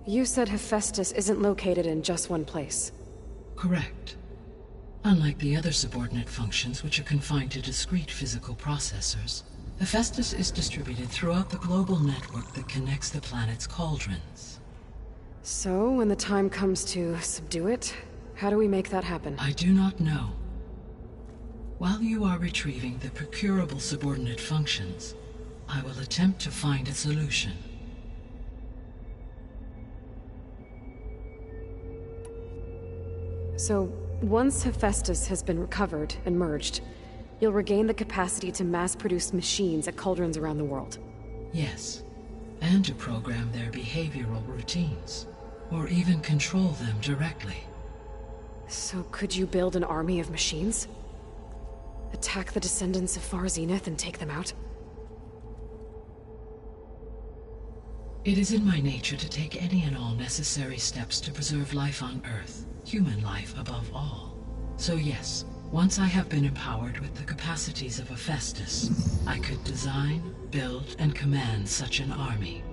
You said Hephaestus isn't located in just one place. Correct. Unlike the other subordinate functions, which are confined to discrete physical processors, Hephaestus is distributed throughout the global network that connects the planet's cauldrons. So, when the time comes to subdue it, how do we make that happen? I do not know. While you are retrieving the procurable subordinate functions, I will attempt to find a solution. So, once Hephaestus has been recovered and merged, you'll regain the capacity to mass-produce machines at cauldrons around the world. Yes, and to program their behavioral routines, or even control them directly. So could you build an army of machines? Attack the descendants of Far Zenith and take them out? It is in my nature to take any and all necessary steps to preserve life on Earth, human life above all. So yes, once I have been empowered with the capacities of Hephaestus, I could design, build, and command such an army.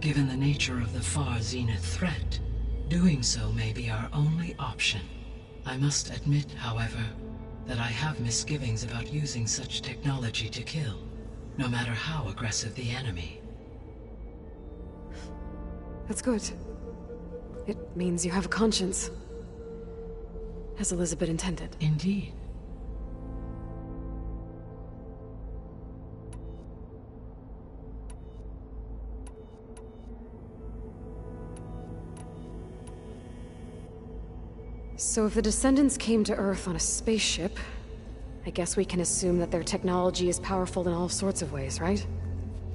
Given the nature of the Far Zenith threat, doing so may be our only option. I must admit, however, that I have misgivings about using such technology to kill, no matter how aggressive the enemy. That's good. It means you have a conscience. As Elizabeth intended. Indeed. So if the descendants came to Earth on a spaceship, I guess we can assume that their technology is powerful in all sorts of ways, right?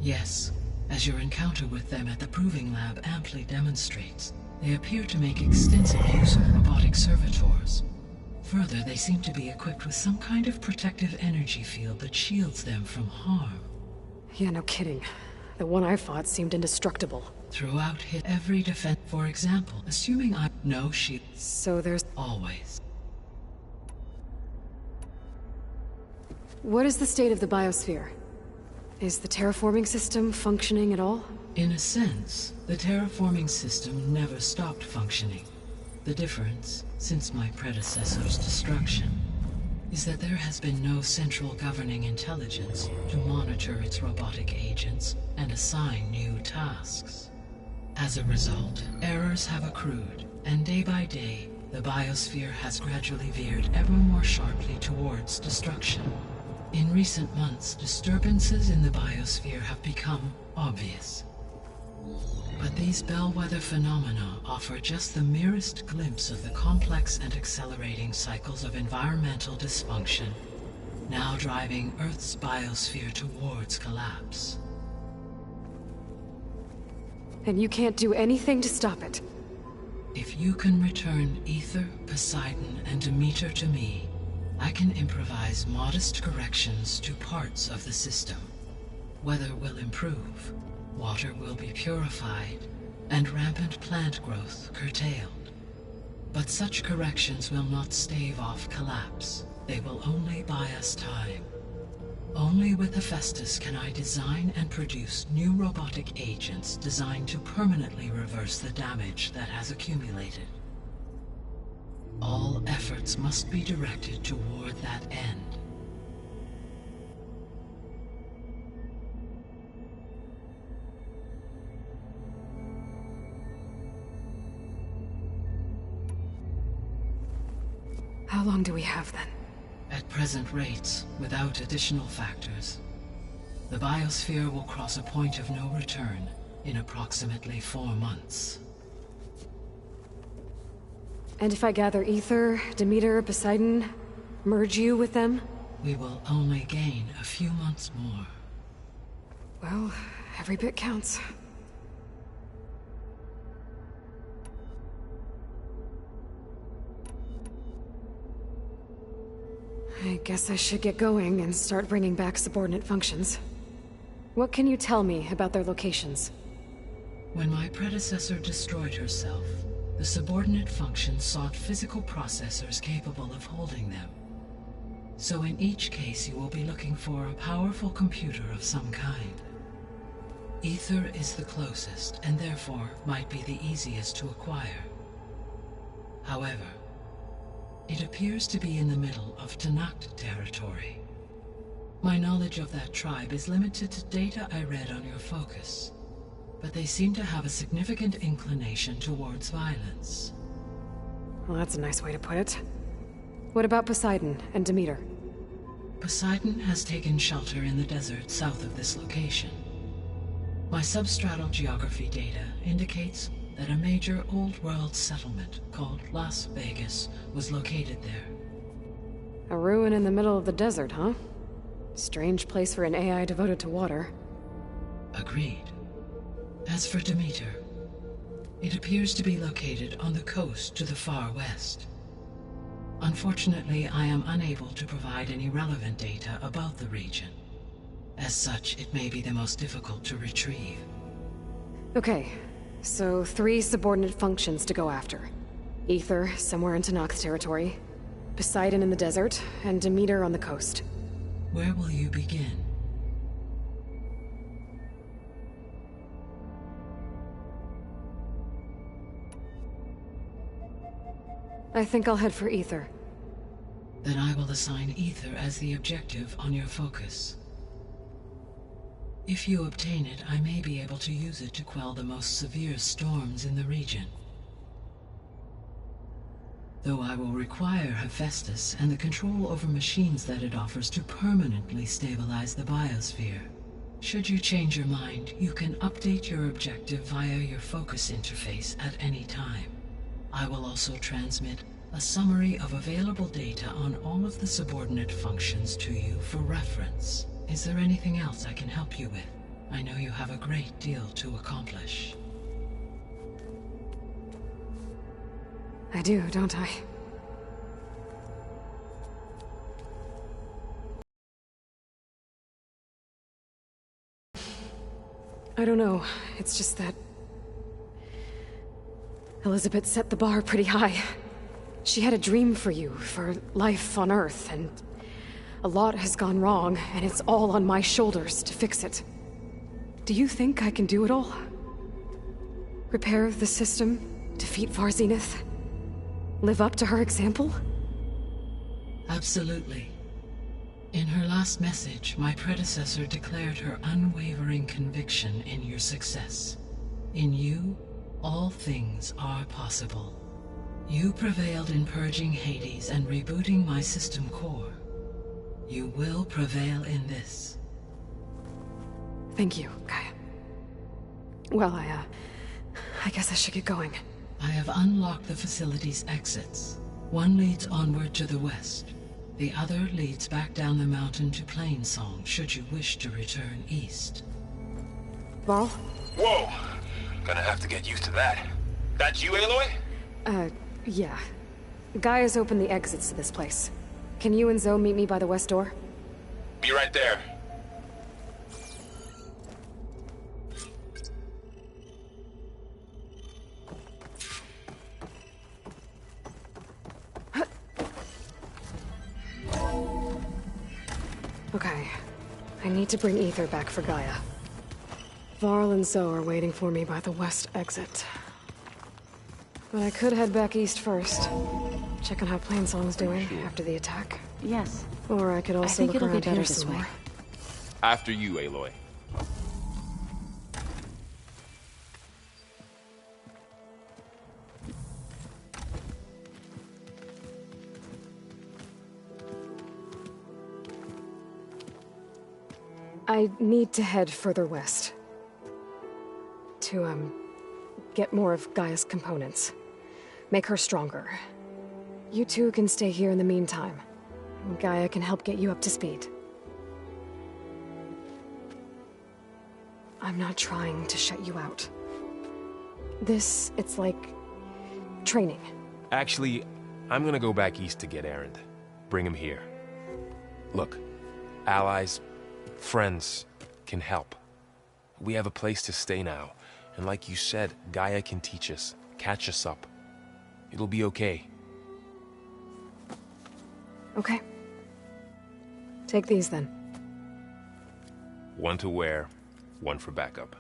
Yes, as your encounter with them at the Proving Lab amply demonstrates, they appear to make extensive use of robotic servitors. Further, they seem to be equipped with some kind of protective energy field that shields them from harm. Yeah, no kidding. The one I fought seemed indestructible. Throughout every defense, for example, assuming I no shield. So there's always. What is the state of the biosphere? Is the terraforming system functioning at all? In a sense, the terraforming system never stopped functioning. The difference, since my predecessor's destruction, is that there has been no central governing intelligence to monitor its robotic agents and assign new tasks. As a result, errors have accrued, and day by day, the biosphere has gradually veered ever more sharply towards destruction. In recent months, disturbances in the biosphere have become obvious. But these bellwether phenomena offer just the merest glimpse of the complex and accelerating cycles of environmental dysfunction, now driving Earth's biosphere towards collapse. And you can't do anything to stop it? If you can return Ether, Poseidon, and Demeter to me, I can improvise modest corrections to parts of the system. Weather will improve, water will be purified, and rampant plant growth curtailed. But such corrections will not stave off collapse. They will only buy us time. Only with Hephaestus can I design and produce new robotic agents designed to permanently reverse the damage that has accumulated. All efforts must be directed toward that end. How long do we have then? At present rates, without additional factors, the biosphere will cross a point of no return in approximately 4 months. And if I gather Ether, Demeter, Poseidon, merge you with them? We will only gain a few months more. Well, every bit counts. I guess I should get going and start bringing back subordinate functions. What can you tell me about their locations? When my predecessor destroyed herself, the subordinate functions sought physical processors capable of holding them. So in each case you will be looking for a powerful computer of some kind. Ether is the closest, and therefore might be the easiest to acquire. However, it appears to be in the middle of Tenakth territory. My knowledge of that tribe is limited to data I read on your focus, but they seem to have a significant inclination towards violence. Well, that's a nice way to put it. What about Poseidon and Demeter? Poseidon has taken shelter in the desert south of this location. My substratal geography data indicates that a major old-world settlement called Las Vegas was located there. A ruin in the middle of the desert, huh? Strange place for an AI devoted to water. Agreed. As for Demeter, it appears to be located on the coast to the far west. Unfortunately, I am unable to provide any relevant data about the region. As such, it may be the most difficult to retrieve. Okay, so 3 subordinate functions to go after. Ether, somewhere in Tenakth territory, Poseidon in the desert, and Demeter on the coast. Where will you begin? I think I'll head for Ether. Then I will assign Ether as the objective on your focus. If you obtain it, I may be able to use it to quell the most severe storms in the region. Though I will require Hephaestus and the control over machines that it offers to permanently stabilize the biosphere. Should you change your mind, you can update your objective via your focus interface at any time. I will also transmit a summary of available data on all of the subordinate functions to you for reference. Is there anything else I can help you with? I know you have a great deal to accomplish. I do, don't I? I don't know. It's just that Elizabeth set the bar pretty high. She had a dream for you, for life on Earth, and a lot has gone wrong, and it's all on my shoulders to fix it. Do you think I can do it all? Repair the system, defeat Var Zenith, live up to her example? Absolutely. In her last message, my predecessor declared her unwavering conviction in your success. In you, all things are possible. You prevailed in purging Hades and rebooting my system core. You will prevail in this. Thank you, Gaia. Well, I guess I should get going. I have unlocked the facility's exits. One leads onward to the west. The other leads back down the mountain to Plainsong, should you wish to return east. Varl? Whoa! Gonna have to get used to that. That's you, Aloy? Yeah. Gaia's opened the exits to this place. Can you and Zoe meet me by the west door? Be right there. Okay. I need to bring Ether back for Gaia. Varl and Zoe are waiting for me by the west exit. But I could head back east first. Check on how Plainsong's doing after the attack. Yes. Or I could also look around at her some more. After you, Aloy. I need to head further west. To, get more of Gaia's components. Make her stronger. You two can stay here in the meantime. Gaia can help get you up to speed. I'm not trying to shut you out. It's like training. Actually, I'm gonna go back east to get Erend. Bring him here. Look, allies, friends can help. We have a place to stay now, and like you said, Gaia can teach us, catch us up. It'll be okay. Okay. Take these then. One to wear, one for backup.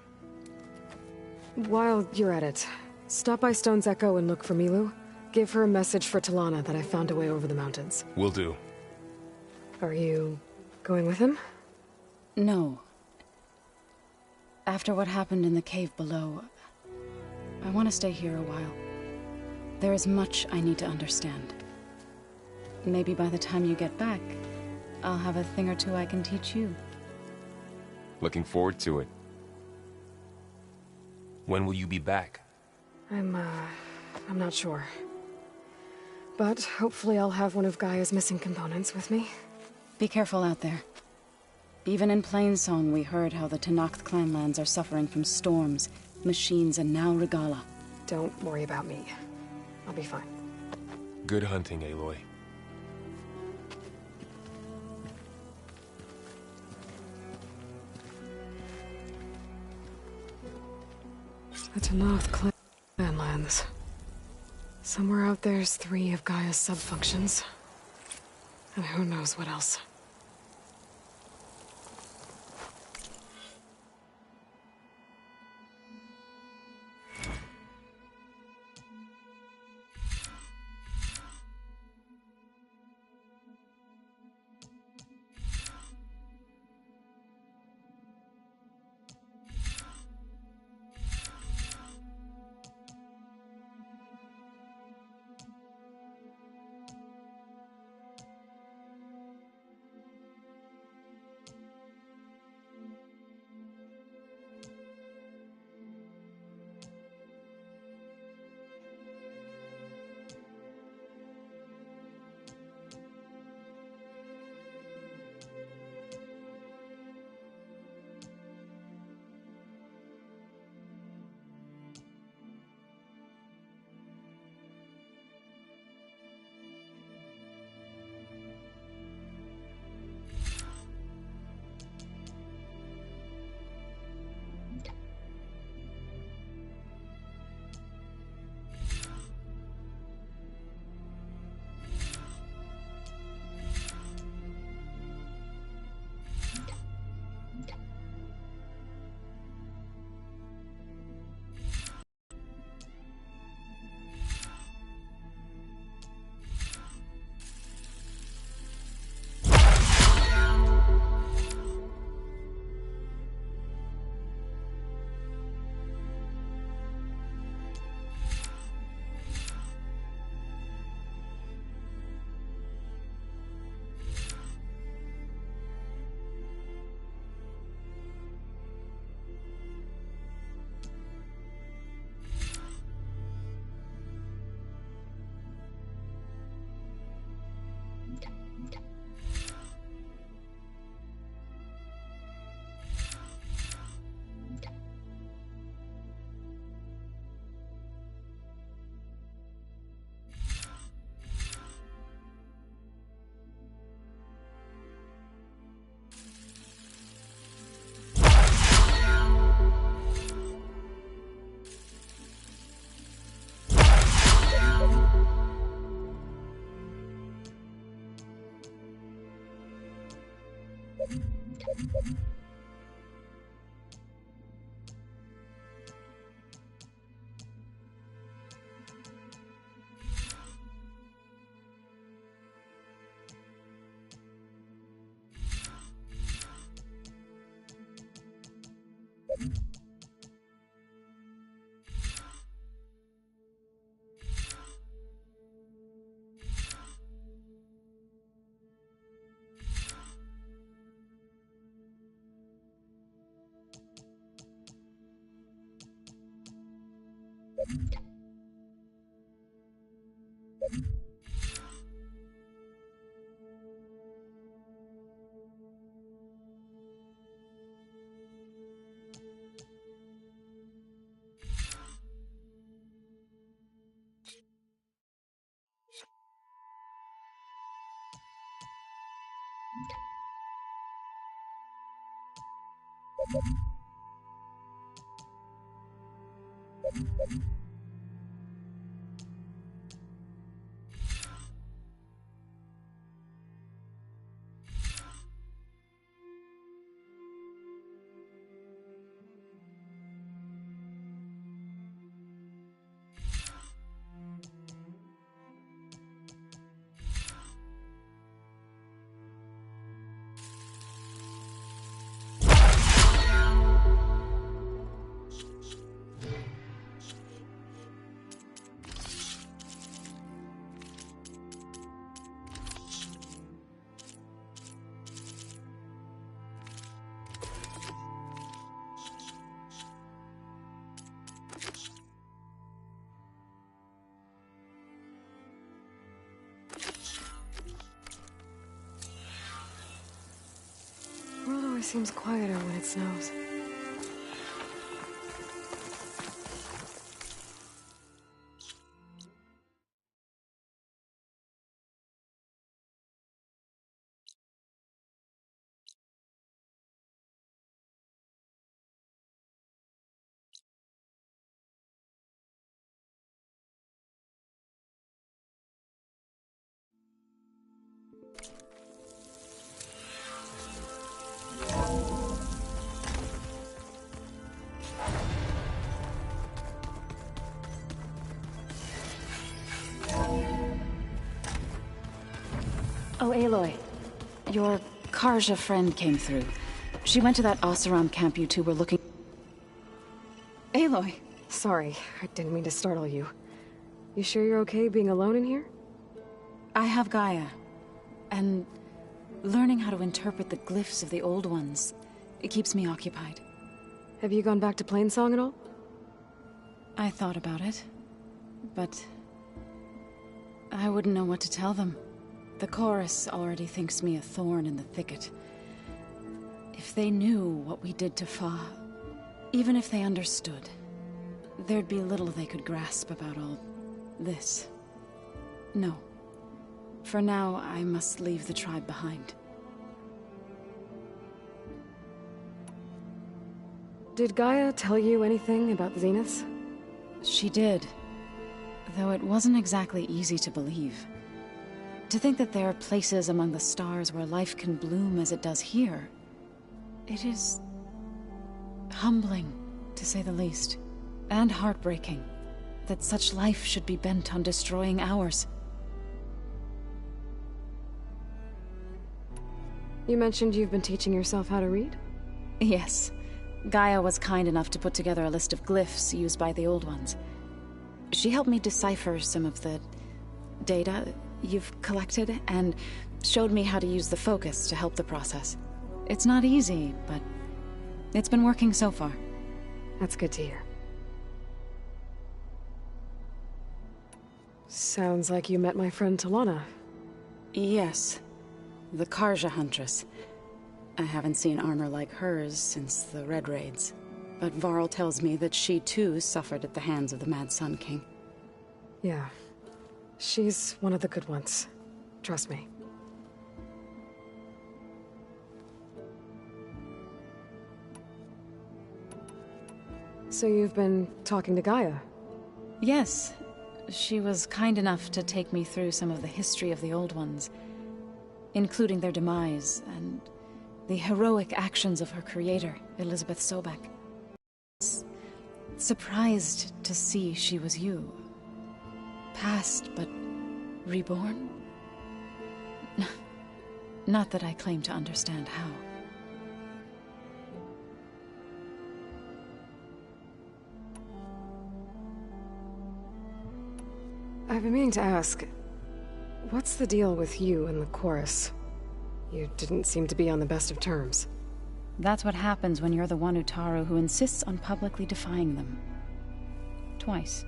While you're at it, stop by Stone's Echo and look for Milu. Give her a message for Talana that I found a way over the mountains. Will do. Are you going with him? No. After what happened in the cave below, I want to stay here a while. There is much I need to understand. Maybe by the time you get back, I'll have a thing or two I can teach you. Looking forward to it. When will you be back? I'm not sure. But hopefully I'll have one of Gaia's missing components with me. Be careful out there. Even in Plainsong, we heard how the Tenakth clanlands are suffering from storms, machines, and now Regalla. Don't worry about me. I'll be fine. Good hunting, Aloy. The Tenakth clanlands. Somewhere out there's 3 of Gaia's sub-functions. And who knows what else. The world always seems quieter when it snows. Oh, Aloy. Your Karja friend came through. She went to that Oseram camp you two were looking... Aloy! Sorry, I didn't mean to startle you. You sure you're okay being alone in here? I have Gaia. And learning how to interpret the glyphs of the old ones, it keeps me occupied. Have you gone back to Plainsong at all? I thought about it, but I wouldn't know what to tell them. The chorus already thinks me a thorn in the thicket. If they knew what we did to Fa, even if they understood, there'd be little they could grasp about all this. No. For now, I must leave the tribe behind. Did Gaia tell you anything about the Zeniths? She did. Though it wasn't exactly easy to believe. To think that there are places among the stars where life can bloom as it does here, it is humbling, to say the least, and heartbreaking, that such life should be bent on destroying ours. You mentioned you've been teaching yourself how to read? Yes. Gaia was kind enough to put together a list of glyphs used by the Old Ones. She helped me decipher some of the data you've collected, and showed me how to use the focus to help the process. It's not easy, but it's been working so far. That's good to hear. Sounds like you met my friend Talana. Yes. The Karja Huntress. I haven't seen armor like hers since the Red Raids, but Varl tells me that she too suffered at the hands of the Mad Sun King. Yeah. She's one of the good ones. Trust me. So you've been talking to Gaia? Yes. She was kind enough to take me through some of the history of the Old Ones, including their demise and the heroic actions of her creator, Elizabeth Sobek. Surprised to see she was you. Past, but reborn? Not that I claim to understand how. I've been meaning to ask, what's the deal with you and the chorus? You didn't seem to be on the best of terms. That's what happens when you're the one Utaru who insists on publicly defying them. Twice.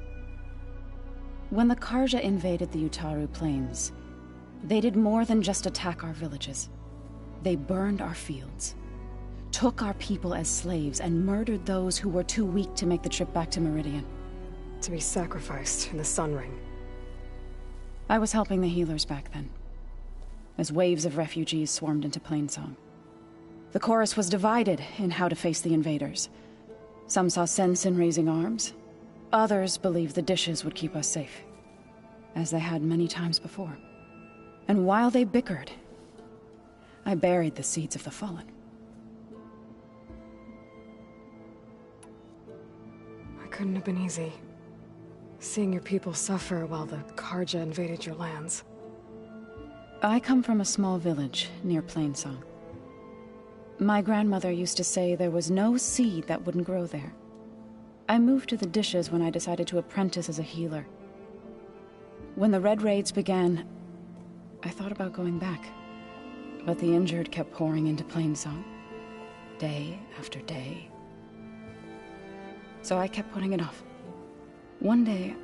When the Karja invaded the Utaru plains, they did more than just attack our villages. They burned our fields, took our people as slaves, and murdered those who were too weak to make the trip back to Meridian. To be sacrificed in the Sun Ring. I was helping the healers back then, as waves of refugees swarmed into Plainsong. The chorus was divided in how to face the invaders. Some saw sense in raising arms. Others believed the dishes would keep us safe, as they had many times before. And while they bickered, I buried the seeds of the fallen. It couldn't have been easy. Seeing your people suffer while the Karja invaded your lands. I come from a small village near Plainsong. My grandmother used to say there was no seed that wouldn't grow there. I moved to the dishes when I decided to apprentice as a healer. When the Red Raids began, I thought about going back. But the injured kept pouring into Plainsong, day after day. So I kept putting it off. One day,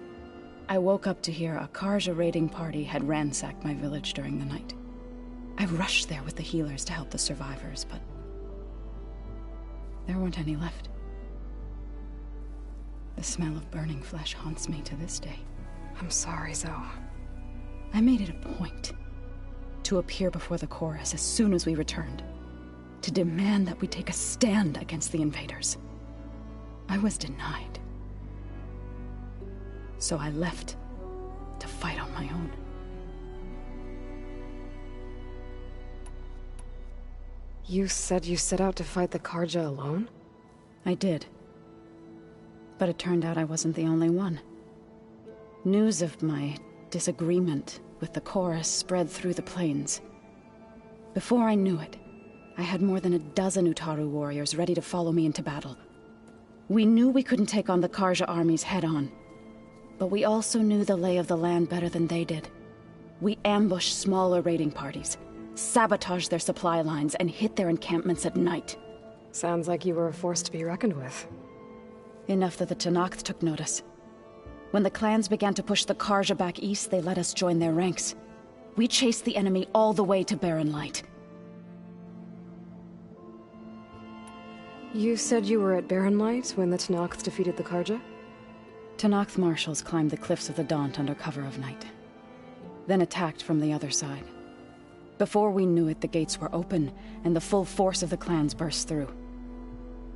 I woke up to hear a Karja raiding party had ransacked my village during the night. I rushed there with the healers to help the survivors, but there weren't any left. The smell of burning flesh haunts me to this day. I'm sorry, Zoe. I made it a point to appear before the chorus as soon as we returned, to demand that we take a stand against the invaders. I was denied. So I left to fight on my own. You said you set out to fight the Karja alone? I did. But it turned out I wasn't the only one. News of my disagreement with the chorus spread through the plains. Before I knew it, I had more than a dozen Utaru warriors ready to follow me into battle. We knew we couldn't take on the Karja armies head-on, but we also knew the lay of the land better than they did. We ambushed smaller raiding parties, sabotaged their supply lines, and hit their encampments at night. Sounds like you were a force to be reckoned with. Enough that the Tenakth took notice. When the clans began to push the Karja back east, they let us join their ranks. We chased the enemy all the way to Barren Light. You said you were at Barren Light when the Tenakth defeated the Karja? Tenakth marshals climbed the cliffs of the Daunt under cover of night, then attacked from the other side. Before we knew it, the gates were open, and the full force of the clans burst through.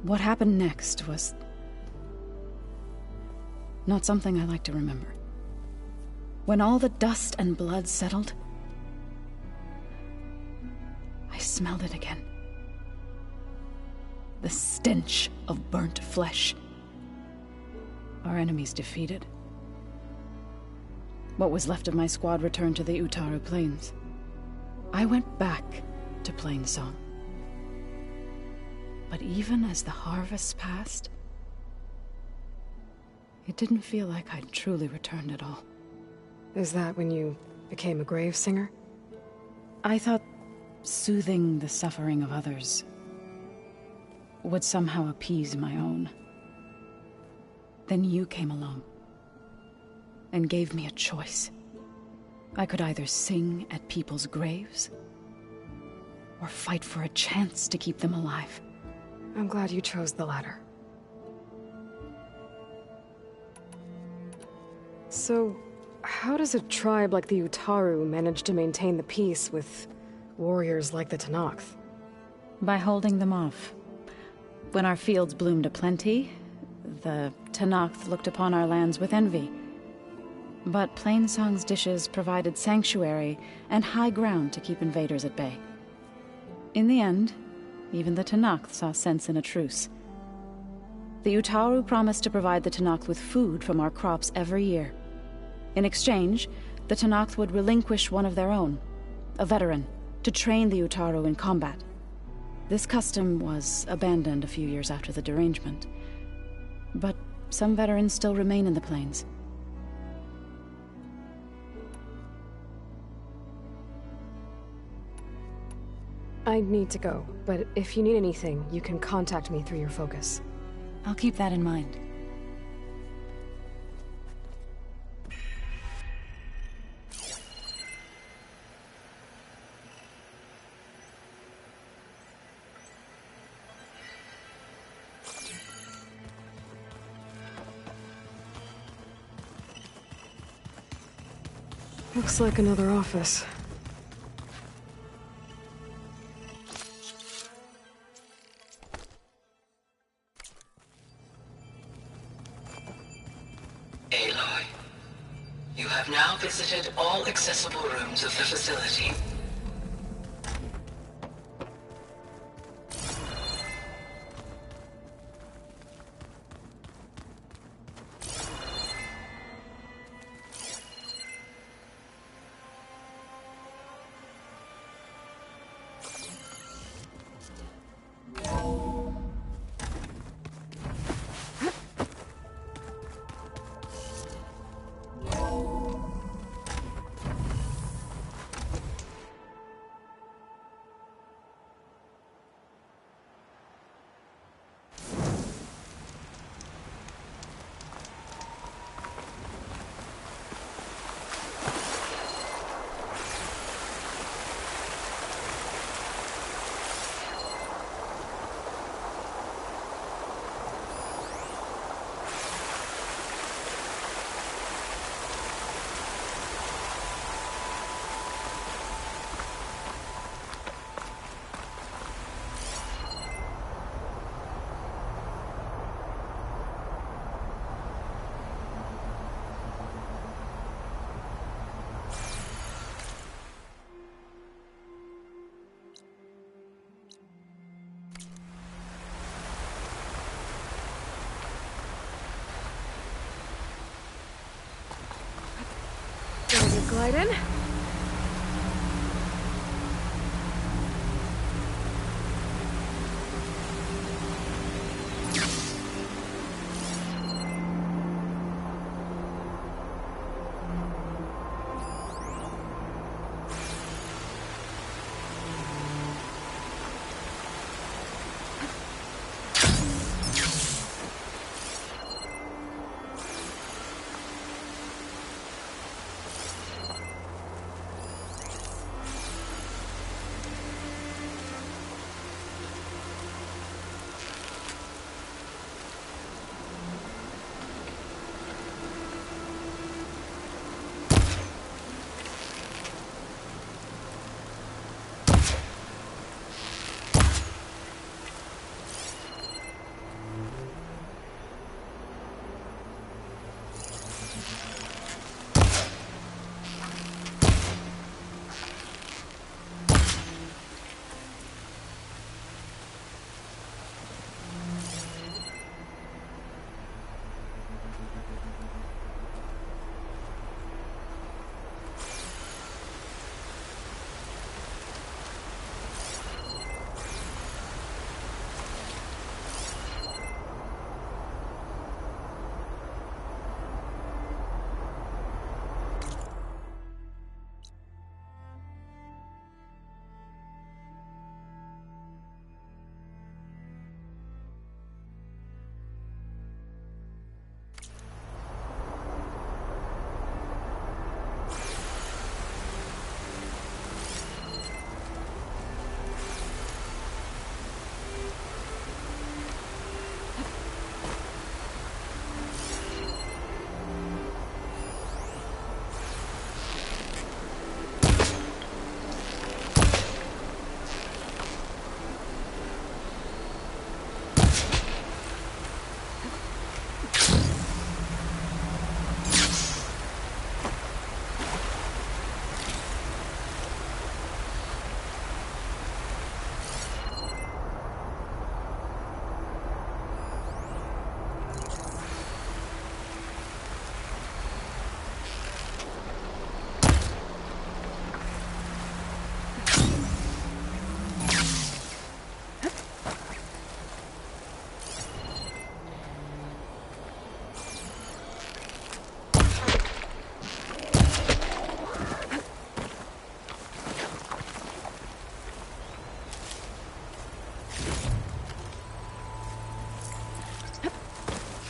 What happened next was not something I like to remember. When all the dust and blood settled, I smelled it again. The stench of burnt flesh. Our enemies defeated. What was left of my squad returned to the Utaru Plains. I went back to Plainsong. But even as the harvest passed, it didn't feel like I'd truly returned at all. Is that when you became a grave singer? I thought soothing the suffering of others would somehow appease my own. Then you came along and gave me a choice. I could either sing at people's graves or fight for a chance to keep them alive. I'm glad you chose the latter. So, how does a tribe like the Utaru manage to maintain the peace with warriors like the Tenakth? By holding them off. When our fields bloomed aplenty, the Tenakth looked upon our lands with envy. But Plainsong's dishes provided sanctuary and high ground to keep invaders at bay. In the end, even the Tenakth saw sense in a truce. The Utaru promised to provide the Tenakth with food from our crops every year. In exchange, the Tenakth would relinquish one of their own, a veteran, to train the Utaru in combat. This custom was abandoned a few years after the derangement. But some veterans still remain in the plains. I need to go, but if you need anything, you can contact me through your focus. I'll keep that in mind. Looks like another office. Aloy. You have now visited all accessible rooms of the facility. There's a glide in.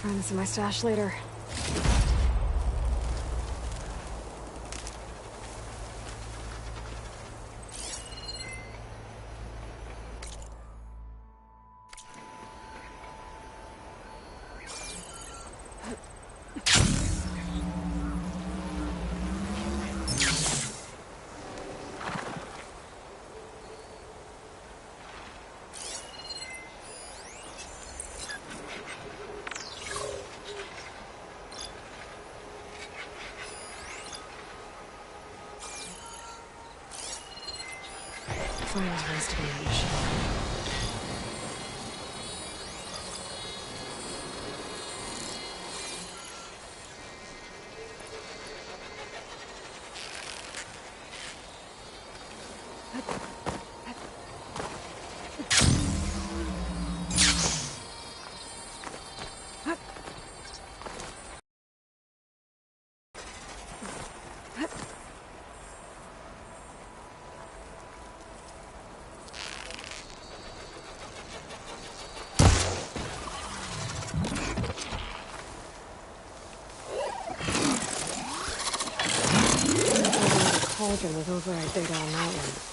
Find this in my stash later. find ways to be a machine. Cauldron with override data on that one.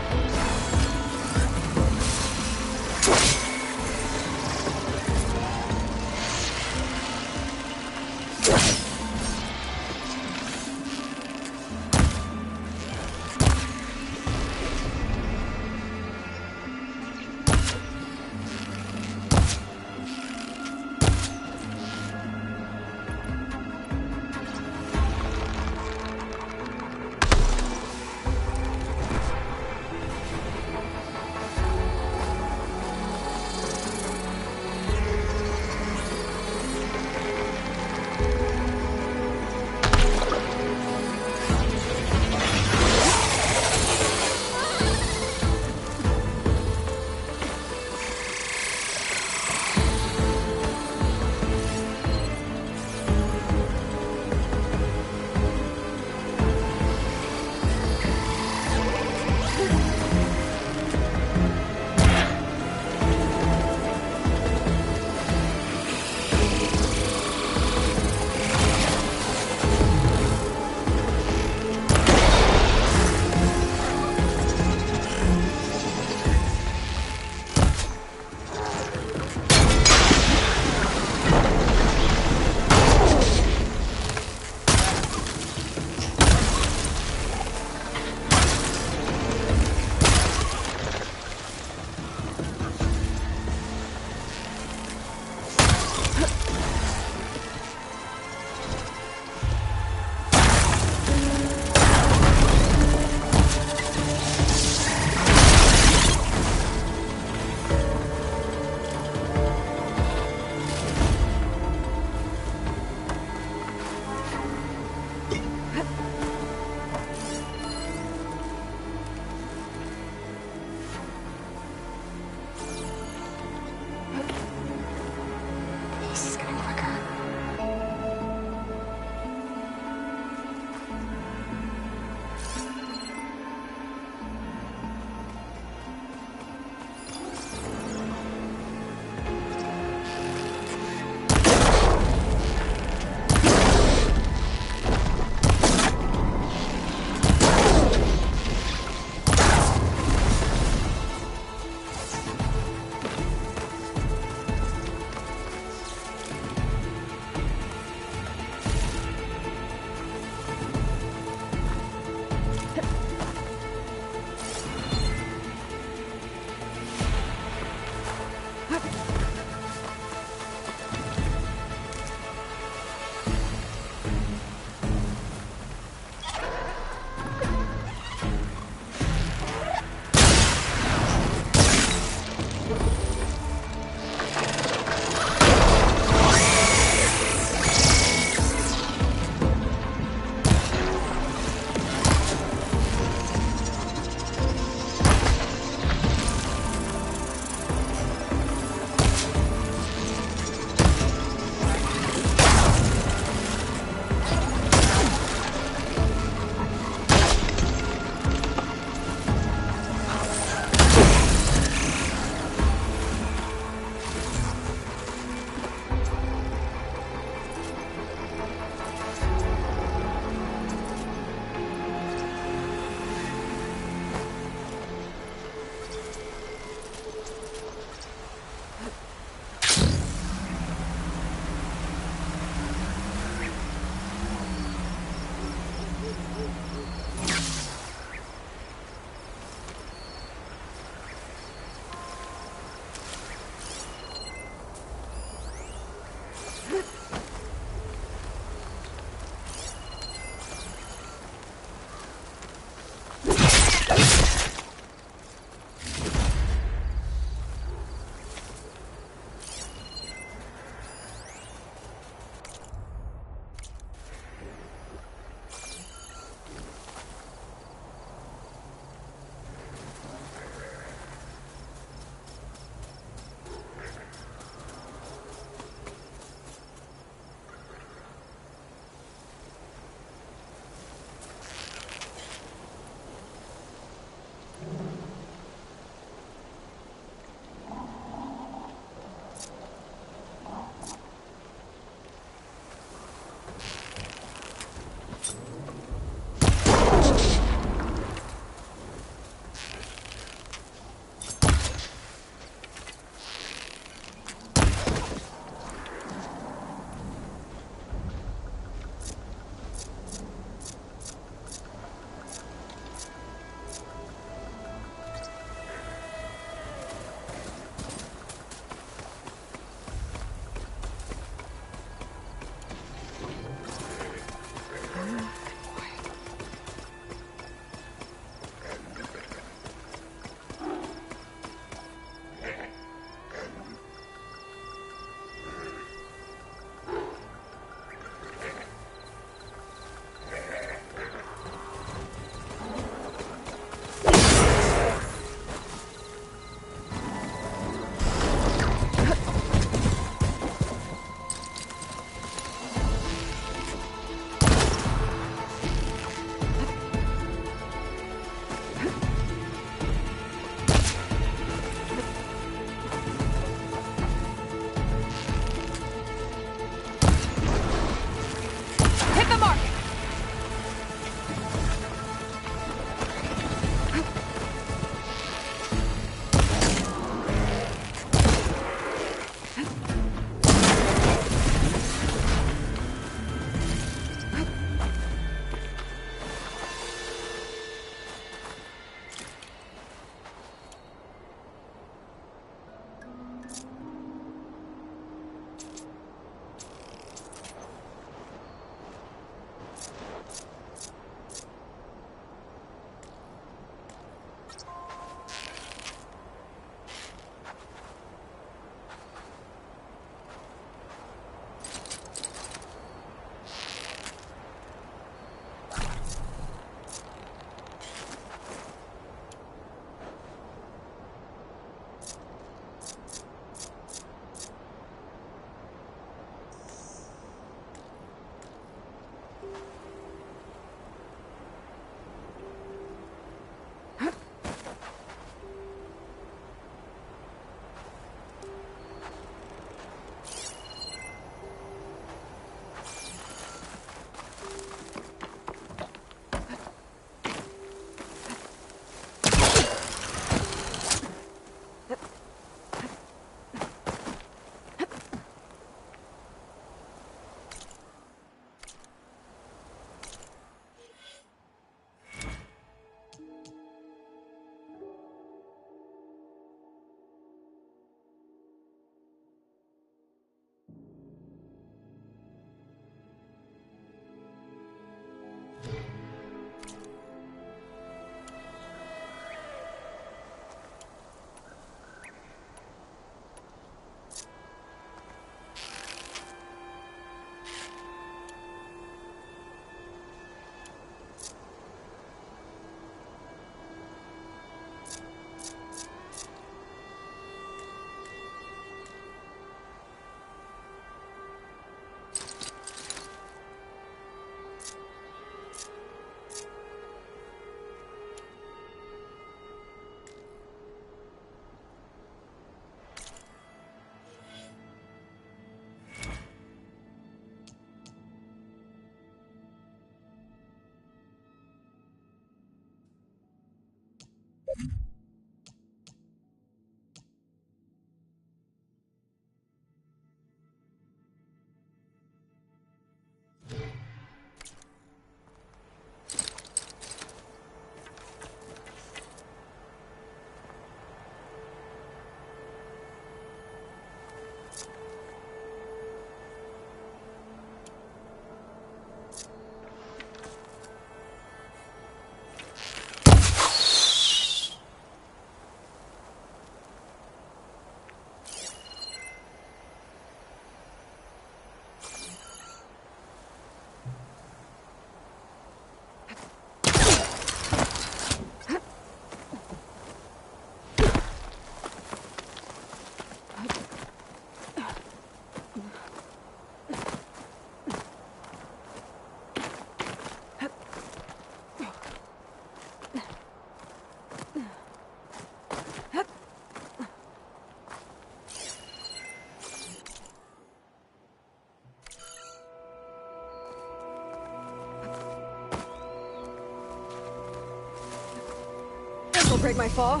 will break my fall.